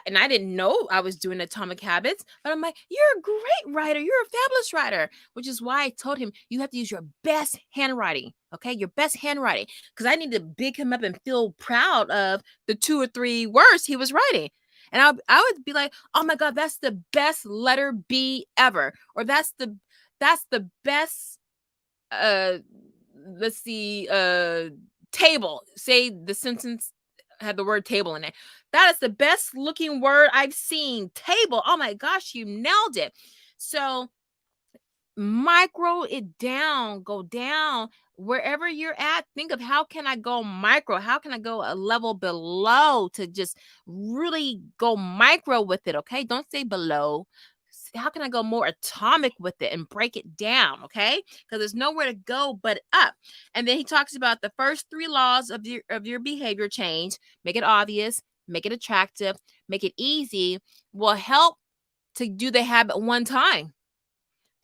and I didn't know I was doing Atomic Habits, but I'm like, you're a great writer. You're a fabulous writer, which is why I told him you have to use your best handwriting. Okay. Your best handwriting. Because I need to big him up and feel proud of the 2 or 3 words he was writing. And I would be like, oh my God, that's the best letter B ever. Or that's the best, let's see, table. Say the sentence had the word table in it. That is the best looking word I've seen. Table. Oh my gosh, you nailed it. So micro it down, go down wherever you're at. Think of, how can I go micro? How can I go a level below to just really go micro with it? Okay. Don't say below. How can I go more atomic with it and break it down? Okay. Because there's nowhere to go but up. And then he talks about the first 3 laws of your behavior change. Make it obvious, make it attractive, make it easy, will help to do the habit one time.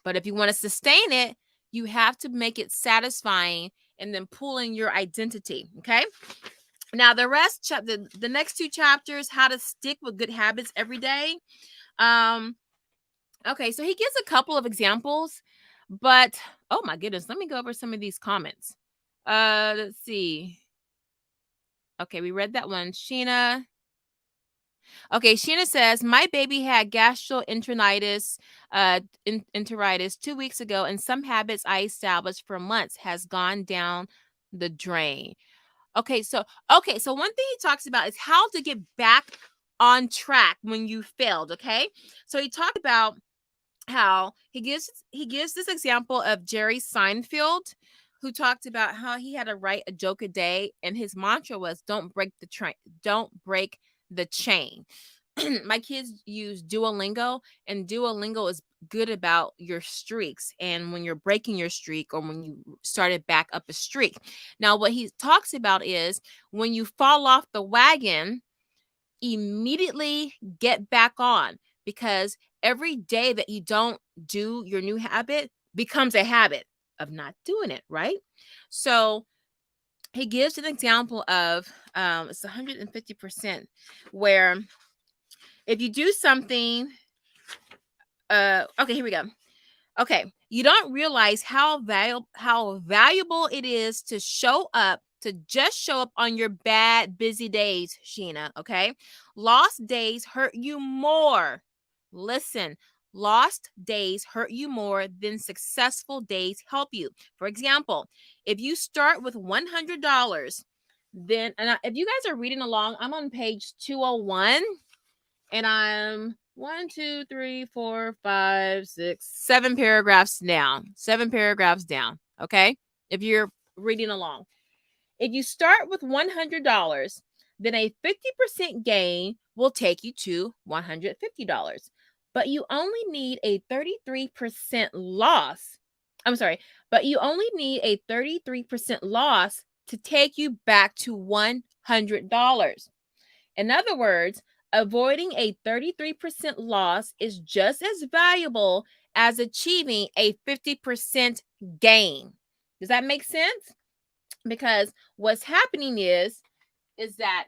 But if you want to sustain it, you have to make it satisfying and then pull in your identity. Okay. Now the rest, the next 2 chapters, how to stick with good habits every day. Okay, so he gives a couple of examples, but oh my goodness, let me go over some of these comments. Let's see. Okay, we read that one. Sheena. Okay, Sheena says, my baby had gastroenteritis, enteritis 2 weeks ago, and some habits I established for months has gone down the drain. Okay, so one thing he talks about is how to get back on track when you failed. Okay, so he talked about how he gives this example of Jerry Seinfeld, who talked about how he had to write a joke a day, and his mantra was, don't break the chain. My kids use Duolingo, and Duolingo is good about your streaks and when you're breaking your streak or when you started back up a streak. Now, what he talks about is when you fall off the wagon, immediately get back on, because every day that you don't do your new habit becomes a habit of not doing it, right? So he gives an example of it's 150%, where if you do something, okay, here we go. Okay, you don't realize how valuable it is to just show up on your bad, busy days, Sheena, okay? Lost days hurt you more. Listen, lost days hurt you more than successful days help you. For example, if you start with $100, then, if you guys are reading along, I'm on page 201, and I'm 1, 2, 3, 4, 5, 6, 7 paragraphs down. 7 paragraphs down. Okay. If you're reading along, if you start with $100, then a 50% gain will take you to $150. But you only need a 33% loss. But you only need a 33% loss to take you back to $100. In other words, avoiding a 33% loss is just as valuable as achieving a 50% gain. Does that make sense? Because what's happening is that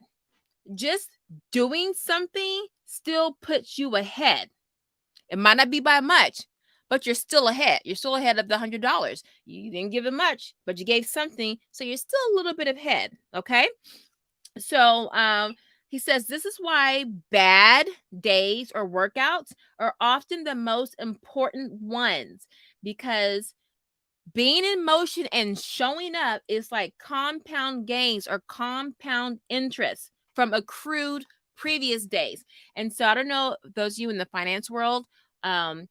just doing something still puts you ahead. It might not be by much, but you're still ahead. You're still ahead of the $100. You didn't give it much, but you gave something, so you're still a little bit ahead. Okay. So He says this is why bad days or workouts are often the most important ones, because being in motion and showing up is like compound gains or compound interest from accrued previous days. And so I don't know, those of you in the finance world, um,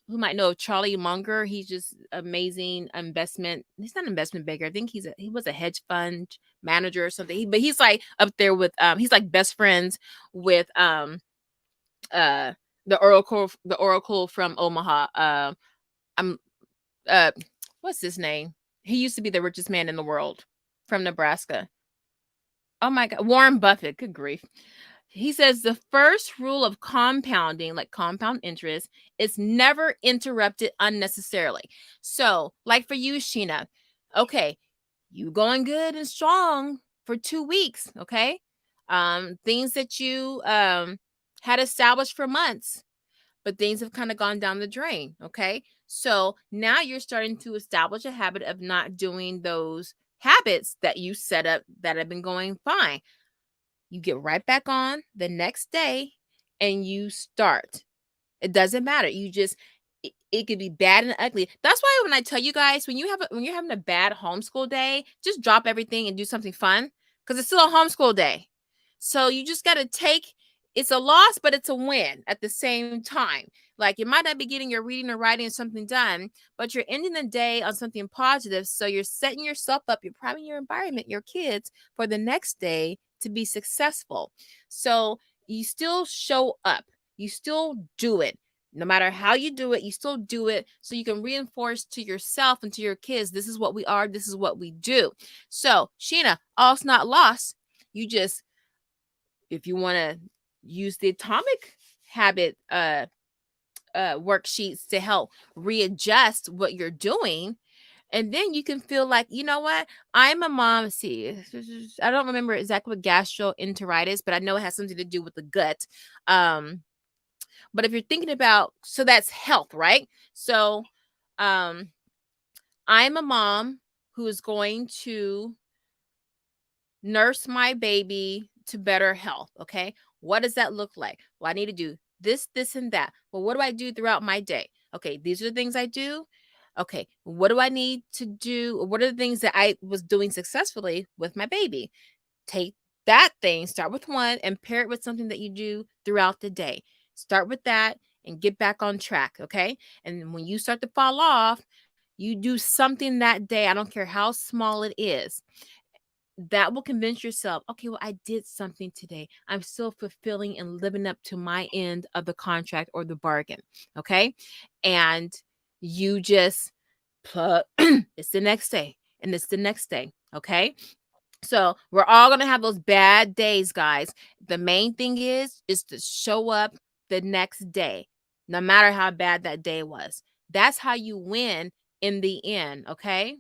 who might know Charlie Munger. He's just amazing investment. He's not an investment banker. I think he was a hedge fund manager or something. But he's like up there with he's like best friends with uh the Oracle from Omaha. I'm uh what's his name? He used to be the richest man in the world from Nebraska. Oh my God, Warren Buffett. Good grief. He says the first rule of compounding, like compound interest, is never interrupted unnecessarily. So, like for you, Sheena, okay, you going good and strong for 2 weeks, okay? Things that you had established for months, but things have kind of gone down the drain, okay? So now you're starting to establish a habit of not doing those habits that you set up that have been going fine. You get right back on the next day and you start. It doesn't matter. You just it could be bad and ugly. That's why when I tell you guys, when you're having a bad homeschool day, just drop everything and do something fun, because it's still a homeschool day. So you just got to take, it's a loss, but it's a win at the same time. Like, you might not be getting your reading or writing or something done, but you're ending the day on something positive. So you're setting yourself up, you're priming your environment, your kids, for the next day to be successful. So you still show up, you still do it. No matter how you do it, you still do it so you can reinforce to yourself and to your kids, this is what we are, this is what we do. So, Sheena, all's not lost. You just, if you want to use the atomic habit worksheets to help readjust what you're doing, and then you can feel like, you know what, I'm a mom. See, I don't remember exactly what gastroenteritis, but I know it has something to do with the gut. But if you're thinking about, so that's health, right? So I'm a mom who is going to nurse my baby to better health. Okay. What does that look like? Well, I need to do this, this, and that. Well, what do I do throughout my day? Okay. These are the things I do. Okay. What do I need to do? What are the things that I was doing successfully with my baby? Take that thing, start with one, and pair it with something that you do throughout the day. Start with that and get back on track. Okay. And when you start to fall off, you do something that day. I don't care how small it is, that will convince yourself, okay, well, I did something today. I'm still fulfilling and living up to my end of the contract or the bargain. Okay. And you just plug, it's the next day and it's the next day. Okay. So we're all going to have those bad days, guys. The main thing is to show up the next day, no matter how bad that day was. That's how you win in the end. Okay.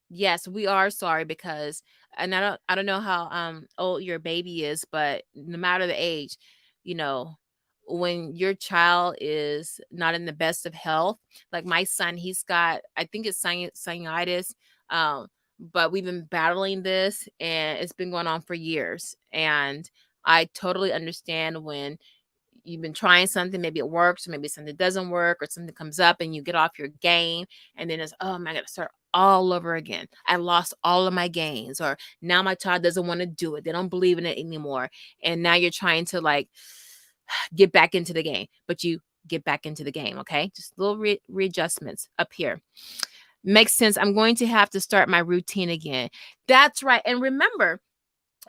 Yes, we are sorry, because, and I don't know how old your baby is, but no matter the age, you know, when your child is not in the best of health, like my son, he's got, I think it's sinusitis, um but we've been battling this and it's been going on for years, and I totally understand when you've been trying something, maybe it works, or maybe something doesn't work, or something comes up and you get off your game, and then it's, oh my, I gotta start all over again. I lost all of my gains, or now my child doesn't want to do it. They don't believe in it anymore. And now you're trying to like get back into the game, but you get back into the game. Okay. Just little readjustments up here. Makes sense. I'm going to have to start my routine again. That's right. And remember,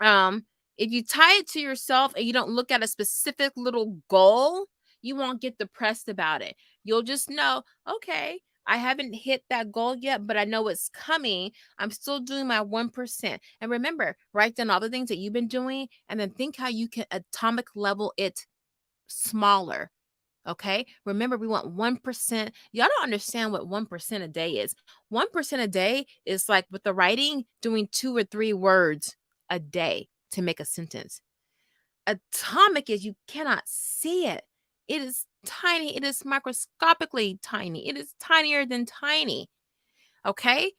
if you tie it to yourself and you don't look at a specific little goal, you won't get depressed about it. You'll just know, okay, I haven't hit that goal yet, but I know it's coming. I'm still doing my 1%. And remember, write down all the things that you've been doing and then think how you can atomic level it smaller. Okay. Remember, we want 1%. Y'all don't understand what 1% a day is. 1% a day is like with the writing, doing 2 or 3 words a day to make a sentence. Atomic is you cannot see it. It is tiny. It is microscopically tiny. It is tinier than tiny. Okay.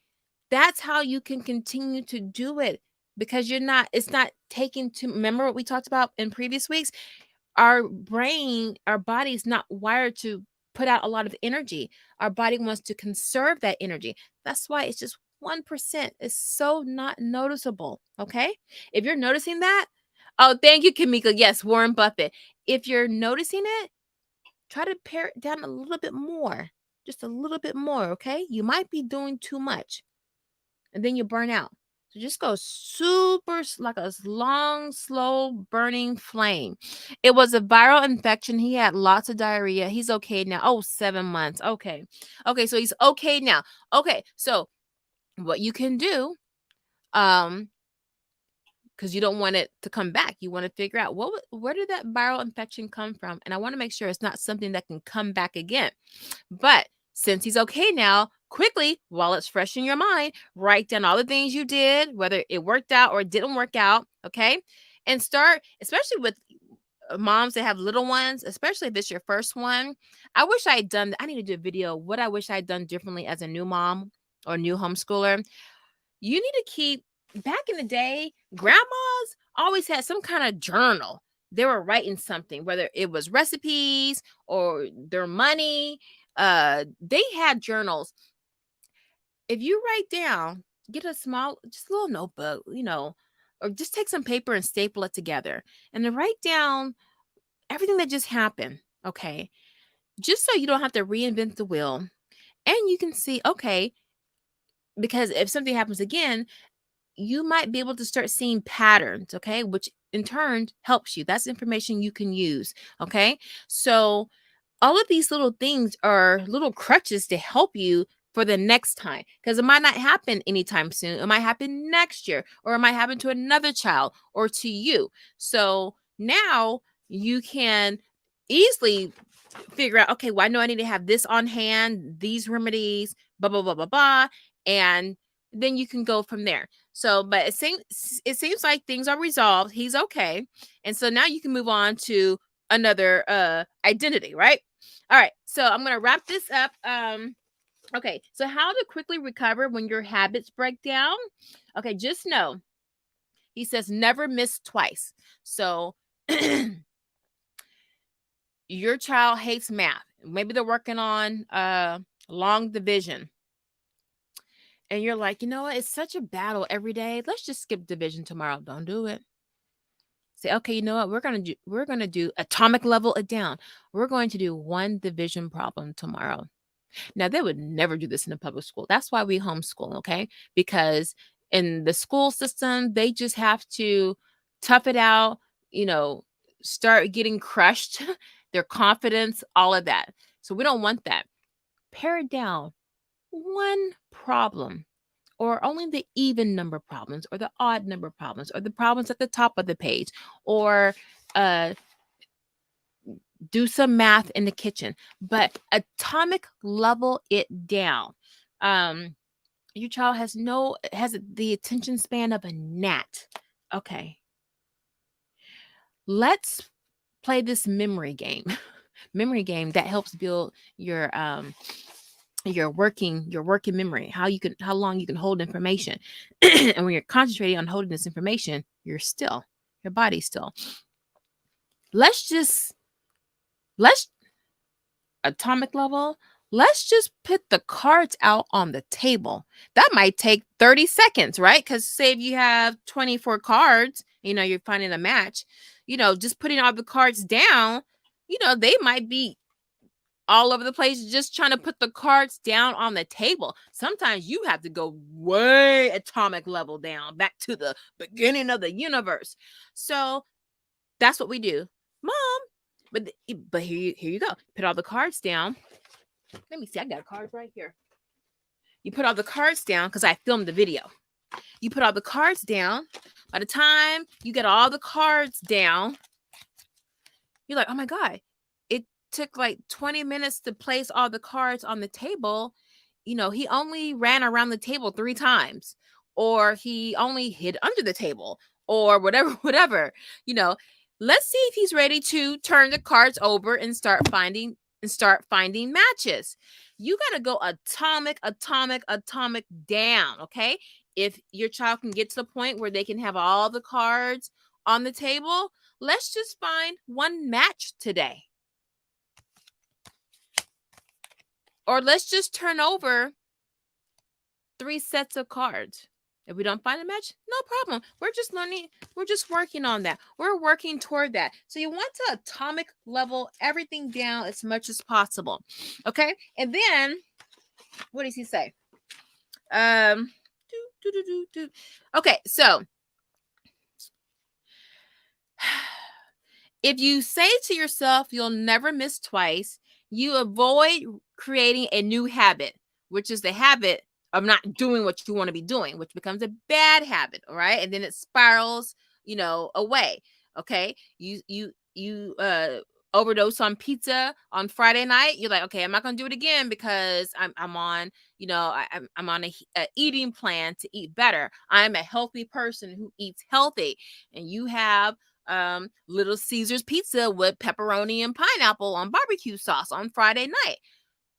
That's how you can continue to do it because it's not taking to, remember what we talked about in previous weeks? Our brain, our body is not wired to put out a lot of energy. Our body wants to conserve that energy. That's why it's just 1%. It's so not noticeable. Okay. If you're noticing that, oh, thank you, Kamika. Yes, Warren Buffett. If you're noticing it, try to pare it down a little bit more, just a little bit more. Okay. You might be doing too much and then you burn out. So just go super, like a long, slow burning flame. It was a viral infection. He had lots of diarrhea. He's okay now. Oh, 7 months. Okay. Okay. So he's okay now. Okay. So what you can do, because you don't want it to come back. You want to figure out where did that viral infection come from? And I want to make sure it's not something that can come back again. But since he's okay now, quickly, while it's fresh in your mind, write down all the things you did, whether it worked out or it didn't work out, okay? And start, especially with moms that have little ones, especially if it's your first one. I wish I had done, I need to do a video, what I wish I had done differently as a new mom or new homeschooler. You need to keep, back in the day, grandmas always had some kind of journal. They were writing something, whether it was recipes or their money. They had journals. If you write down, get a small, just a little notebook, or just take some paper and staple it together and then write down everything that just happened. Okay. Just so you don't have to reinvent the wheel. And you can see, okay, because if something happens again, you might be able to start seeing patterns, okay, which in turn helps you. That's information you can use, okay? So all of these little things are little crutches to help you for the next time, because it might not happen anytime soon. It might happen next year, or it might happen to another child or to you. So now you can easily figure out, okay, well, I know I need to have this on hand, these remedies, blah, blah, blah, blah, blah. And then you can go from there. So, but it seems like things are resolved. He's okay. And so now you can move on to another identity, right? All right. So I'm going to wrap this up. Okay. So how to quickly recover when your habits break down. Okay. Just know, he says, never miss twice. So your child hates math. Maybe they're working on long division. And you're like, you know what? It's such a battle every day. Let's just skip division tomorrow. Don't do it. Say, okay, you know what? We're gonna do atomic level it down. We're going to do one division problem tomorrow. Now, they would never do this in a public school. That's why we homeschool, okay? Because in the school system, they just have to tough it out, start getting crushed, their confidence, all of that. So we don't want that. Pare it down. One problem, or only the even number problems, or the odd number problems, or the problems at the top of the page, or do some math in the kitchen, but atomic level it down. Your child has the attention span of a gnat. Okay. Let's play this memory game. Memory game that helps build your working memory, how long you can hold information. And when you're concentrating on holding this information, your body's still. Let's atomic level, let's just put the cards out on the table. That might take 30 seconds, right? Because say if you have 24 cards, you're finding a match, just putting all the cards down, they might be all over the place, just trying to put the cards down on the table. Sometimes you have to go way atomic level down, back to the beginning of the universe. So that's what we do, Mom. But here you go. Put all the cards down. Let me see. I got cards right here. You put all the cards down because I filmed the video. You put all the cards down. By the time you get all the cards down, you're like, oh my God, it took like 20 minutes to place all the cards on the table. He only ran around the table 3 times, or he only hid under the table, or whatever. Let's see if he's ready to turn the cards over and start finding matches. You got to go atomic down, okay? if your child can get to the point where they can have all the cards on the table, let's just find one match today. Or let's just turn over 3 sets of cards. If we don't find a match, no problem. We're just learning. We're just working on that. We're working toward that. So you want to atomic level everything down as much as possible. Okay? And then, what does he say? Okay, so if you say to yourself, you'll never miss twice, you avoid creating a new habit, which is the habit of not doing what you want to be doing, which becomes a bad habit. All right. And then it spirals, away. Okay. You overdose on pizza on Friday night. You're like, okay, I'm not going to do it again because I'm on, I'm on a eating plan to eat better. I'm a healthy person who eats healthy. And you have Little Caesar's pizza with pepperoni and pineapple on barbecue sauce on Friday night.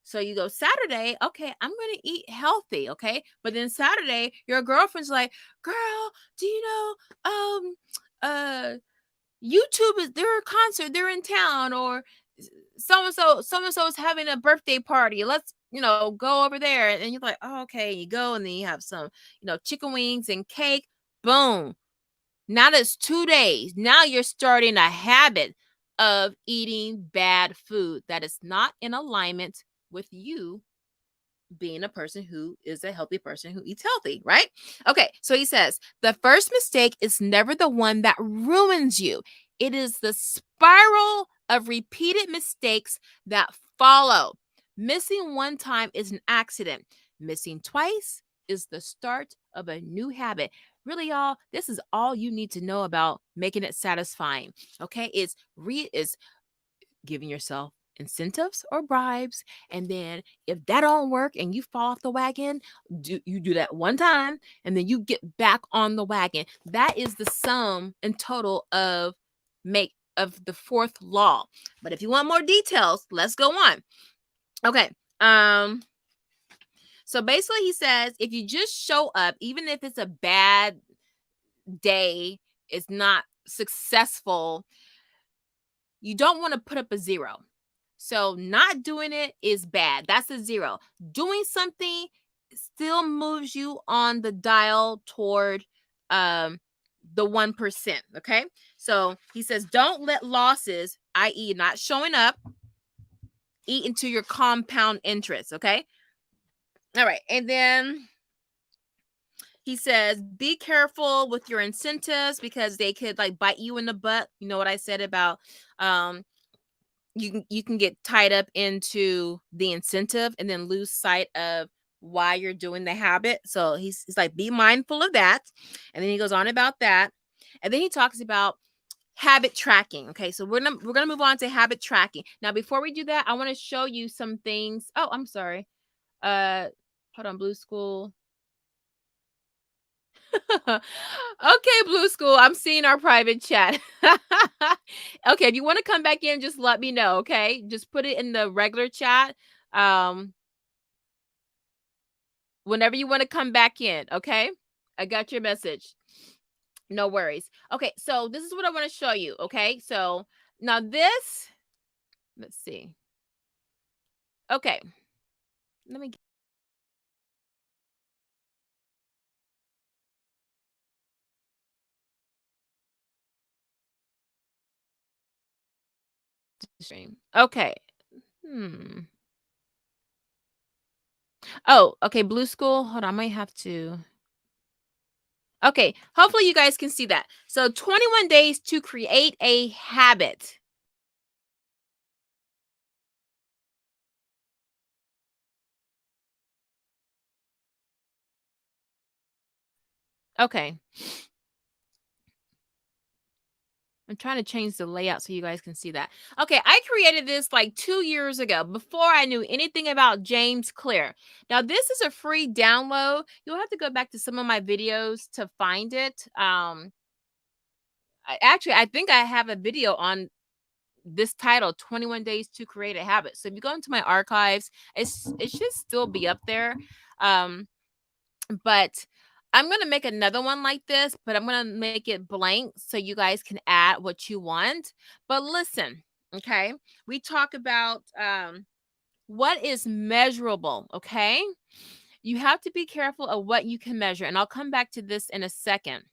So you go Saturday, okay, I'm going to eat healthy, okay? But then Saturday, your girlfriend's like, girl, do you know, YouTube is, they're a concert, they're in town, or so-and-so is having a birthday party. Let's, go over there. And you're like, oh, okay, you go, and then you have some, chicken wings and cake. Boom. Now that's 2 days. Now you're starting a habit of eating bad food that is not in alignment with you being a person who is a healthy person who eats healthy, right? Okay, so he says, the first mistake is never the one that ruins you. It is the spiral of repeated mistakes that follow. Missing one time is an accident. Missing twice is the start of a new habit. Really, y'all, this is all you need to know about making it satisfying. Okay, is giving yourself incentives or bribes, and then if that don't work and you fall off the wagon, you do that one time, and then you get back on the wagon. That is the sum and total of the fourth law. But if you want more details, let's go on. Okay. So basically he says, if you just show up, even if it's a bad day, it's not successful, you don't want to put up a 0. So not doing it is bad. That's a 0. Doing something still moves you on the dial toward the 1%. Okay. So he says, don't let losses, i.e. not showing up, eat into your compound interest. Okay. All right. And then he says, be careful with your incentives because they could like bite you in the butt. You know what I said about you can get tied up into the incentive and then lose sight of why you're doing the habit. So he's like, be mindful of that. And then he goes on about that. And then he talks about habit tracking. Okay, so we're gonna move on to habit tracking. Now, before we do that, I want to show you some things. Oh, I'm sorry. Hold on, Blue School. Okay, Blue School, I'm seeing our private chat. Okay, if you want to come back in, just let me know, okay? Just put it in the regular chat. Whenever you want to come back in, okay? I got your message. No worries. Okay, so this is what I want to show you, okay? So now this, let's see. Okay, let me get the stream. Okay. Oh, okay, Blue School. Hold on, I might have to. Okay, hopefully you guys can see that. So 21 days to create a habit. Okay. I'm trying to change the layout so you guys can see that. Okay, I created this like 2 years ago before I knew anything about James Clear. Now, this is a free download. You'll have to go back to some of my videos to find it. I think I have a video on this title, 21 Days to Create a Habit. So if you go into my archives, it should still be up there. But I'm going to make another one like this, but I'm going to make it blank so you guys can add what you want. But listen, okay? We talk about what is measurable, okay? You have to be careful of what you can measure, and I'll come back to this in a second.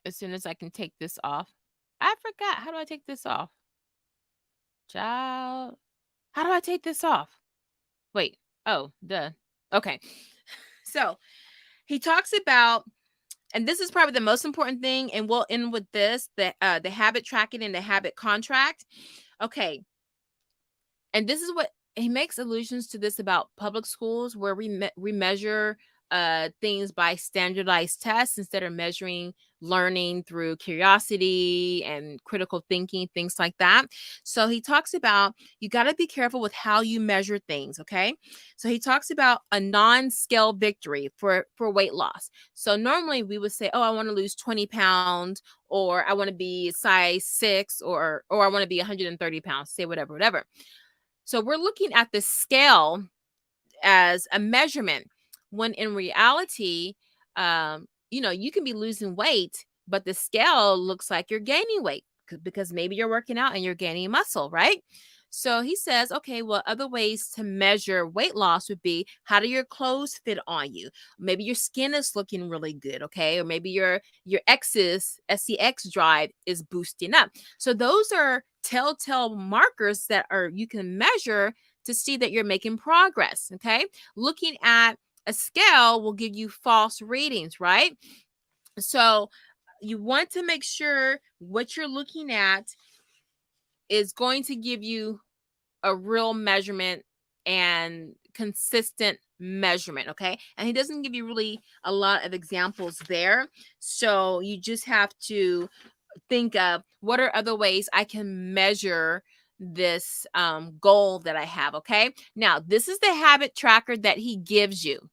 As soon as I can take this off. I forgot. How do I take this off? Child. How do I take this off? Wait. Oh, duh. Okay. So he talks about, and this is probably the most important thing, and we'll end with this, the habit tracking and the habit contract. Okay. And this is what he makes allusions to this about public schools, where we measure things by standardized tests instead of measuring learning through curiosity and critical thinking, things like that. So he talks about you got to be careful with how you measure things. Okay, so he talks about a non-scale victory for weight loss. So normally we would say, oh, I want to lose 20 pounds, or I want to be size 6, or I want to be 130 pounds, say whatever. So we're looking at the scale as a measurement, when in reality, you can be losing weight, but the scale looks like you're gaining weight because maybe you're working out and you're gaining muscle, right? So he says, okay, well, other ways to measure weight loss would be, how do your clothes fit on you? Maybe your skin is looking really good, okay? Or maybe your SCX drive is boosting up. So those are telltale markers that you can measure to see that you're making progress, okay? Looking at a scale will give you false readings, right? So you want to make sure what you're looking at is going to give you a real measurement and consistent measurement, okay? And he doesn't give you really a lot of examples there. So you just have to think of, what are other ways I can measure this goal that I have, okay? Now, this is the habit tracker that he gives you,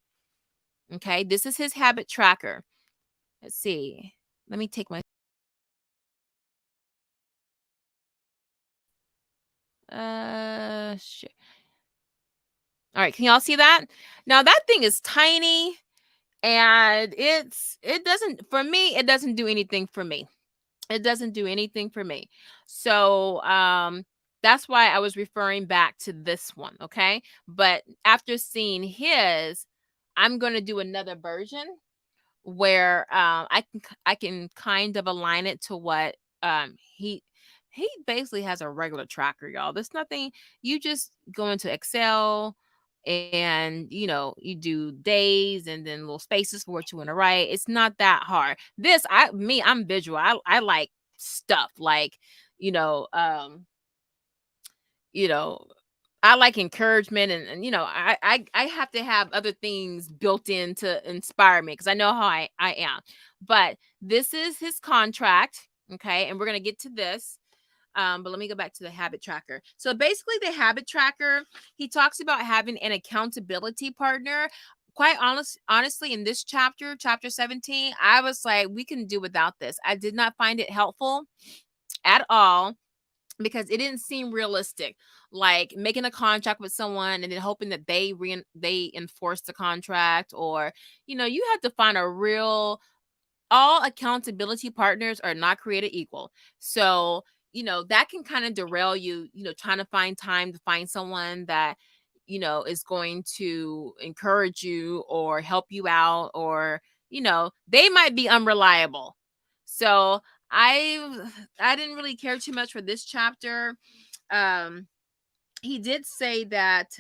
okay? This is his habit tracker. Let's see. Let me take my shit. All right, can y'all see that? Now that thing is tiny, and it doesn't, for me, it doesn't do anything for me. It doesn't do anything for me. So that's why I was referring back to this one, okay? But after seeing his, I'm going to do another version where I can kind of align it to what he basically has a regular tracker, y'all. There's nothing, you just go into Excel, and you do days and then little spaces for what you want to write. It's not that hard. I'm visual. I like stuff like, you know um you know I like encouragement, and I have to have other things built in to inspire me, because I know how I am. But this is his contract, okay? And we're gonna get to this. But let me go back to the habit tracker. So basically, the habit tracker, he talks about having an accountability partner. Quite honestly, in this chapter 17, I was like, we can do without this. I did not find it helpful at all, because it didn't seem realistic, like making a contract with someone and then hoping that they enforce the contract. Or you have to find a real, all accountability partners are not created equal. So that can kind of derail you, trying to find time to find someone that is going to encourage you or help you out, or they might be unreliable. So I didn't really care too much for this chapter. He did say that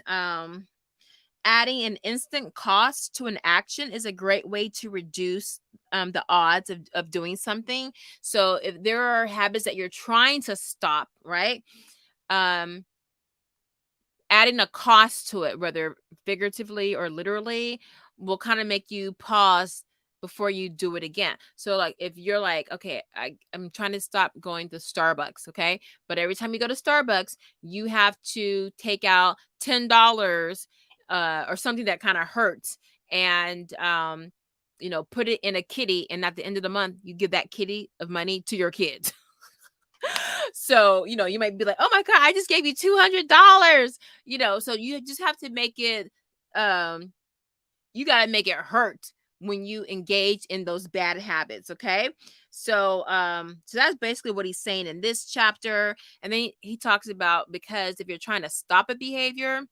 adding an instant cost to an action is a great way to reduce the odds of doing something. So if there are habits that you're trying to stop, right? Adding a cost to it, whether figuratively or literally, will kind of make you pause before you do it again. So like if you're like, okay, I'm trying to stop going to Starbucks, okay? But every time you go to Starbucks, you have to take out $10 or something that kind of hurts, and put it in a kitty, and at the end of the month, you give that kitty of money to your kids. So you might be like, oh my god, I just gave you $200. So you just have to make it you got to make it hurt when you engage in those bad habits. Okay. So that's basically what he's saying in this chapter. And then he talks about, because if you're trying to stop a behavior,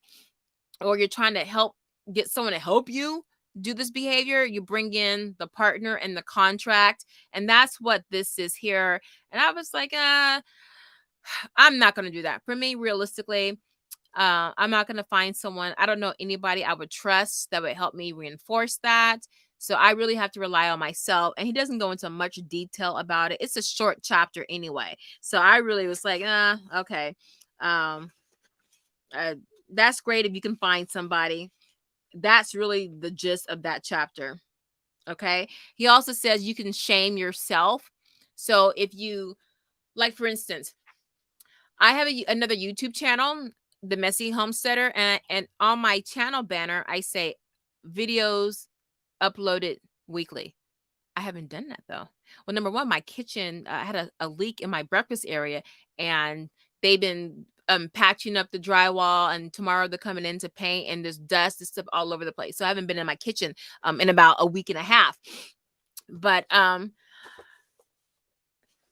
or you're trying to get someone to help you do this behavior, you bring in the partner and the contract. And that's what this is here. And I was like, I'm not going to do that. For me, realistically, I'm not going to find someone. I don't know anybody I would trust that would help me reinforce that. So I really have to rely on myself. And he doesn't go into much detail about it. It's a short chapter anyway. So I really was like, okay. That's great if you can find somebody. That's really the gist of that chapter. Okay. He also says you can shame yourself. So if you, like, for instance, I have another YouTube channel, The Messy Homesteader, and on my channel banner, I say videos uploaded weekly. I haven't done that though. Well, number one, my kitchen had a leak in my breakfast area, and they've been patching up the drywall, and tomorrow they're coming in to paint, and there's dust and stuff all over the place. So I haven't been in my kitchen in about a week and a half. But I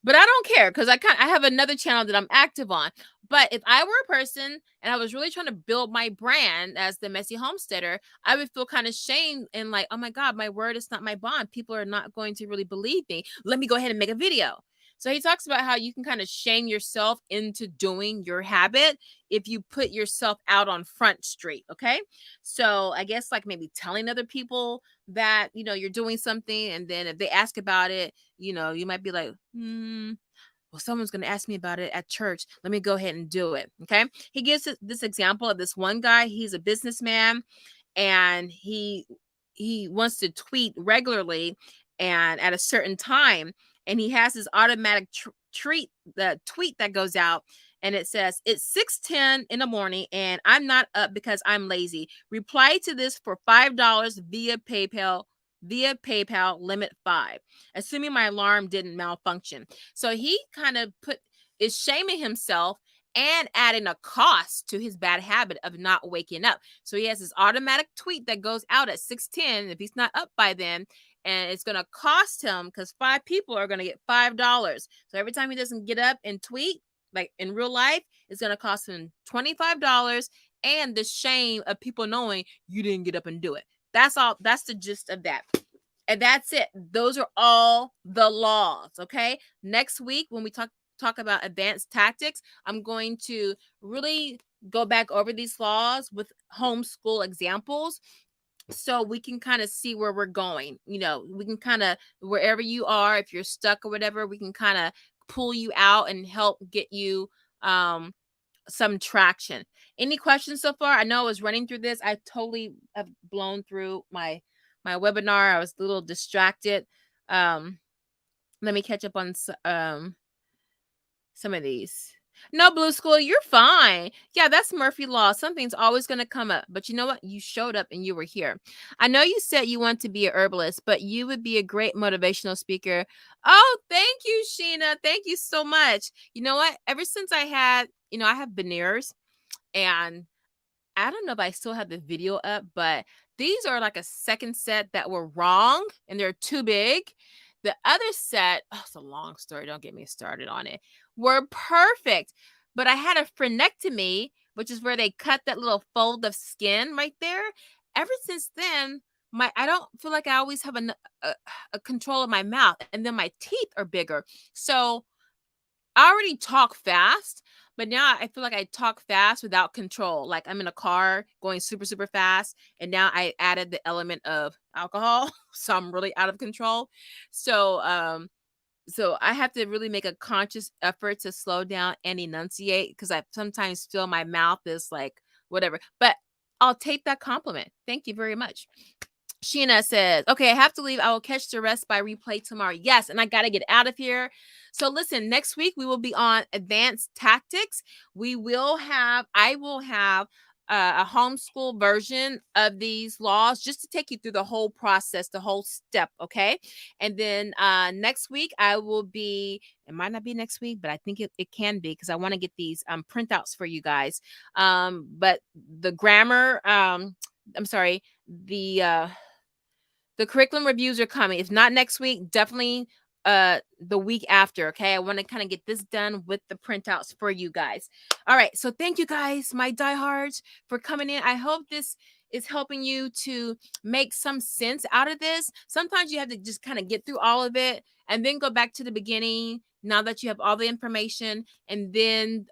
don't care, because I have another channel that I'm active on. But if I were a person and I was really trying to build my brand as the Messy Homesteader, I would feel kind of shamed and like, oh my God, my word is not my bond. People are not going to really believe me. Let me go ahead and make a video. So he talks about how you can kind of shame yourself into doing your habit if you put yourself out on Front Street. Okay. So I guess like maybe telling other people that, you're doing something. And then if they ask about it, you might be like, well, someone's going to ask me about it at church. Let me go ahead and do it. Okay. He gives this example of this one guy. He's a businessman, and he wants to tweet regularly and at a certain time. And he has his automatic tweet that goes out, and it says, it's 6:10 in the morning and I'm not up because I'm lazy. Reply to this for $5 via PayPal, limit 5, assuming my alarm didn't malfunction. So he kind of is shaming himself and adding a cost to his bad habit of not waking up. So he has this automatic tweet that goes out at 6:10 if he's not up by then, and it's going to cost him, because 5 people are going to get $5. So every time he doesn't get up and tweet, like in real life, it's going to cost him $25, and the shame of people knowing you didn't get up and do it. That's all. That's the gist of that. And that's it. Those are all the laws. Okay. Next week, when we talk about advanced tactics, I'm going to really go back over these laws with homeschool examples, so we can kind of see where we're going. We can kind of, wherever you are, if you're stuck or whatever, we can kind of pull you out and help get you some traction. Any questions so far? I know I was running through this. I totally have blown through my webinar. I was a little distracted. Let me catch up on some of these. No, Blue School, you're fine. Yeah, that's Murphy Law. Something's always going to come up. But you know what? You showed up and you were here. I know you said you want to be a herbalist, but you would be a great motivational speaker. Oh, thank you, Sheena. Thank you so much. You know what? Ever since I have veneers, and I don't know if I still have the video up, but these are like a second set that were wrong, and they're too big. The other set, it's a long story. Don't get me started on it, were perfect. But I had a frenectomy, which is where they cut that little fold of skin right there. Ever since then, I don't feel like I always have a control of my mouth, and then my teeth are bigger. So I already talk fast, but now I feel like I talk fast without control. Like I'm in a car going super, super fast, and now I added the element of alcohol, so I'm really out of control. So I have to really make a conscious effort to slow down and enunciate, because I sometimes feel my mouth is like whatever. But I'll take that compliment. Thank you very much. Sheena says, okay, I have to leave. I will catch the rest by replay tomorrow. Yes, and I got to get out of here. So listen, next week we will be on advanced tactics. I will have a homeschool version of these laws, just to take you through the whole process, the whole step. Okay. And then next week I will be, it might not be next week, but I think it can be, because I want to get these printouts for you guys. But the grammar, I'm sorry, the curriculum reviews are coming. If not next week, definitely the week after. Okay. I want to kind of get this done with the printouts for you guys. All right. So thank you guys, my diehards, for coming in. I hope this is helping you to make some sense out of this. Sometimes you have to just kind of get through all of it and then go back to the beginning now that you have all the information, and then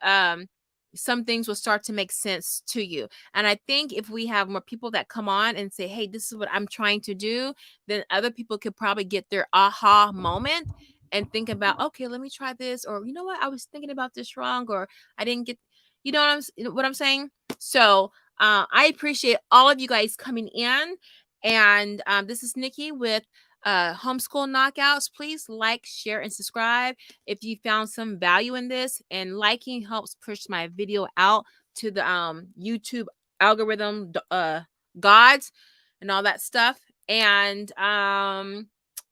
some things will start to make sense to you. And I think if we have more people that come on and say, hey, this is what I'm trying to do, then other people could probably get their aha moment and think about, okay, let me try this. Or, you know what, I was thinking about this wrong, or I didn't get, what I'm saying? So I appreciate all of you guys coming in. And this is Nikki with Homeschool Knockouts. Please like, share, and subscribe if you found some value in this. And liking helps push my video out to the YouTube algorithm gods and all that stuff. And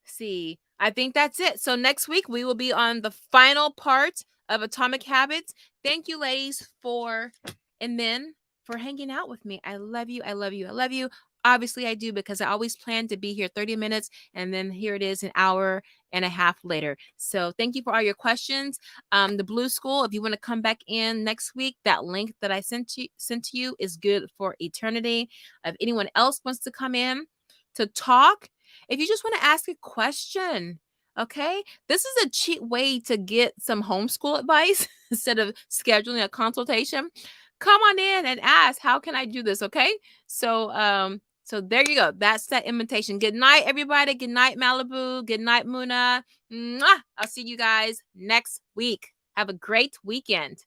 see, I think that's it. So next week we will be on the final part of Atomic Habits. Thank you, ladies, and men for hanging out with me. I love you. I love you. I love you. Obviously, I do, because I always plan to be here 30 minutes, and then here it is an hour and a half later. So thank you for all your questions. The Blue School, if you want to come back in next week, that link that I sent to you is good for eternity. If anyone else wants to come in to talk, if you just want to ask a question, okay, this is a cheap way to get some homeschool advice instead of scheduling a consultation. Come on in and ask, how can I do this? Okay. So there you go. That's that invitation. Good night, everybody. Good night, Malibu. Good night, Muna. Mwah! I'll see you guys next week. Have a great weekend.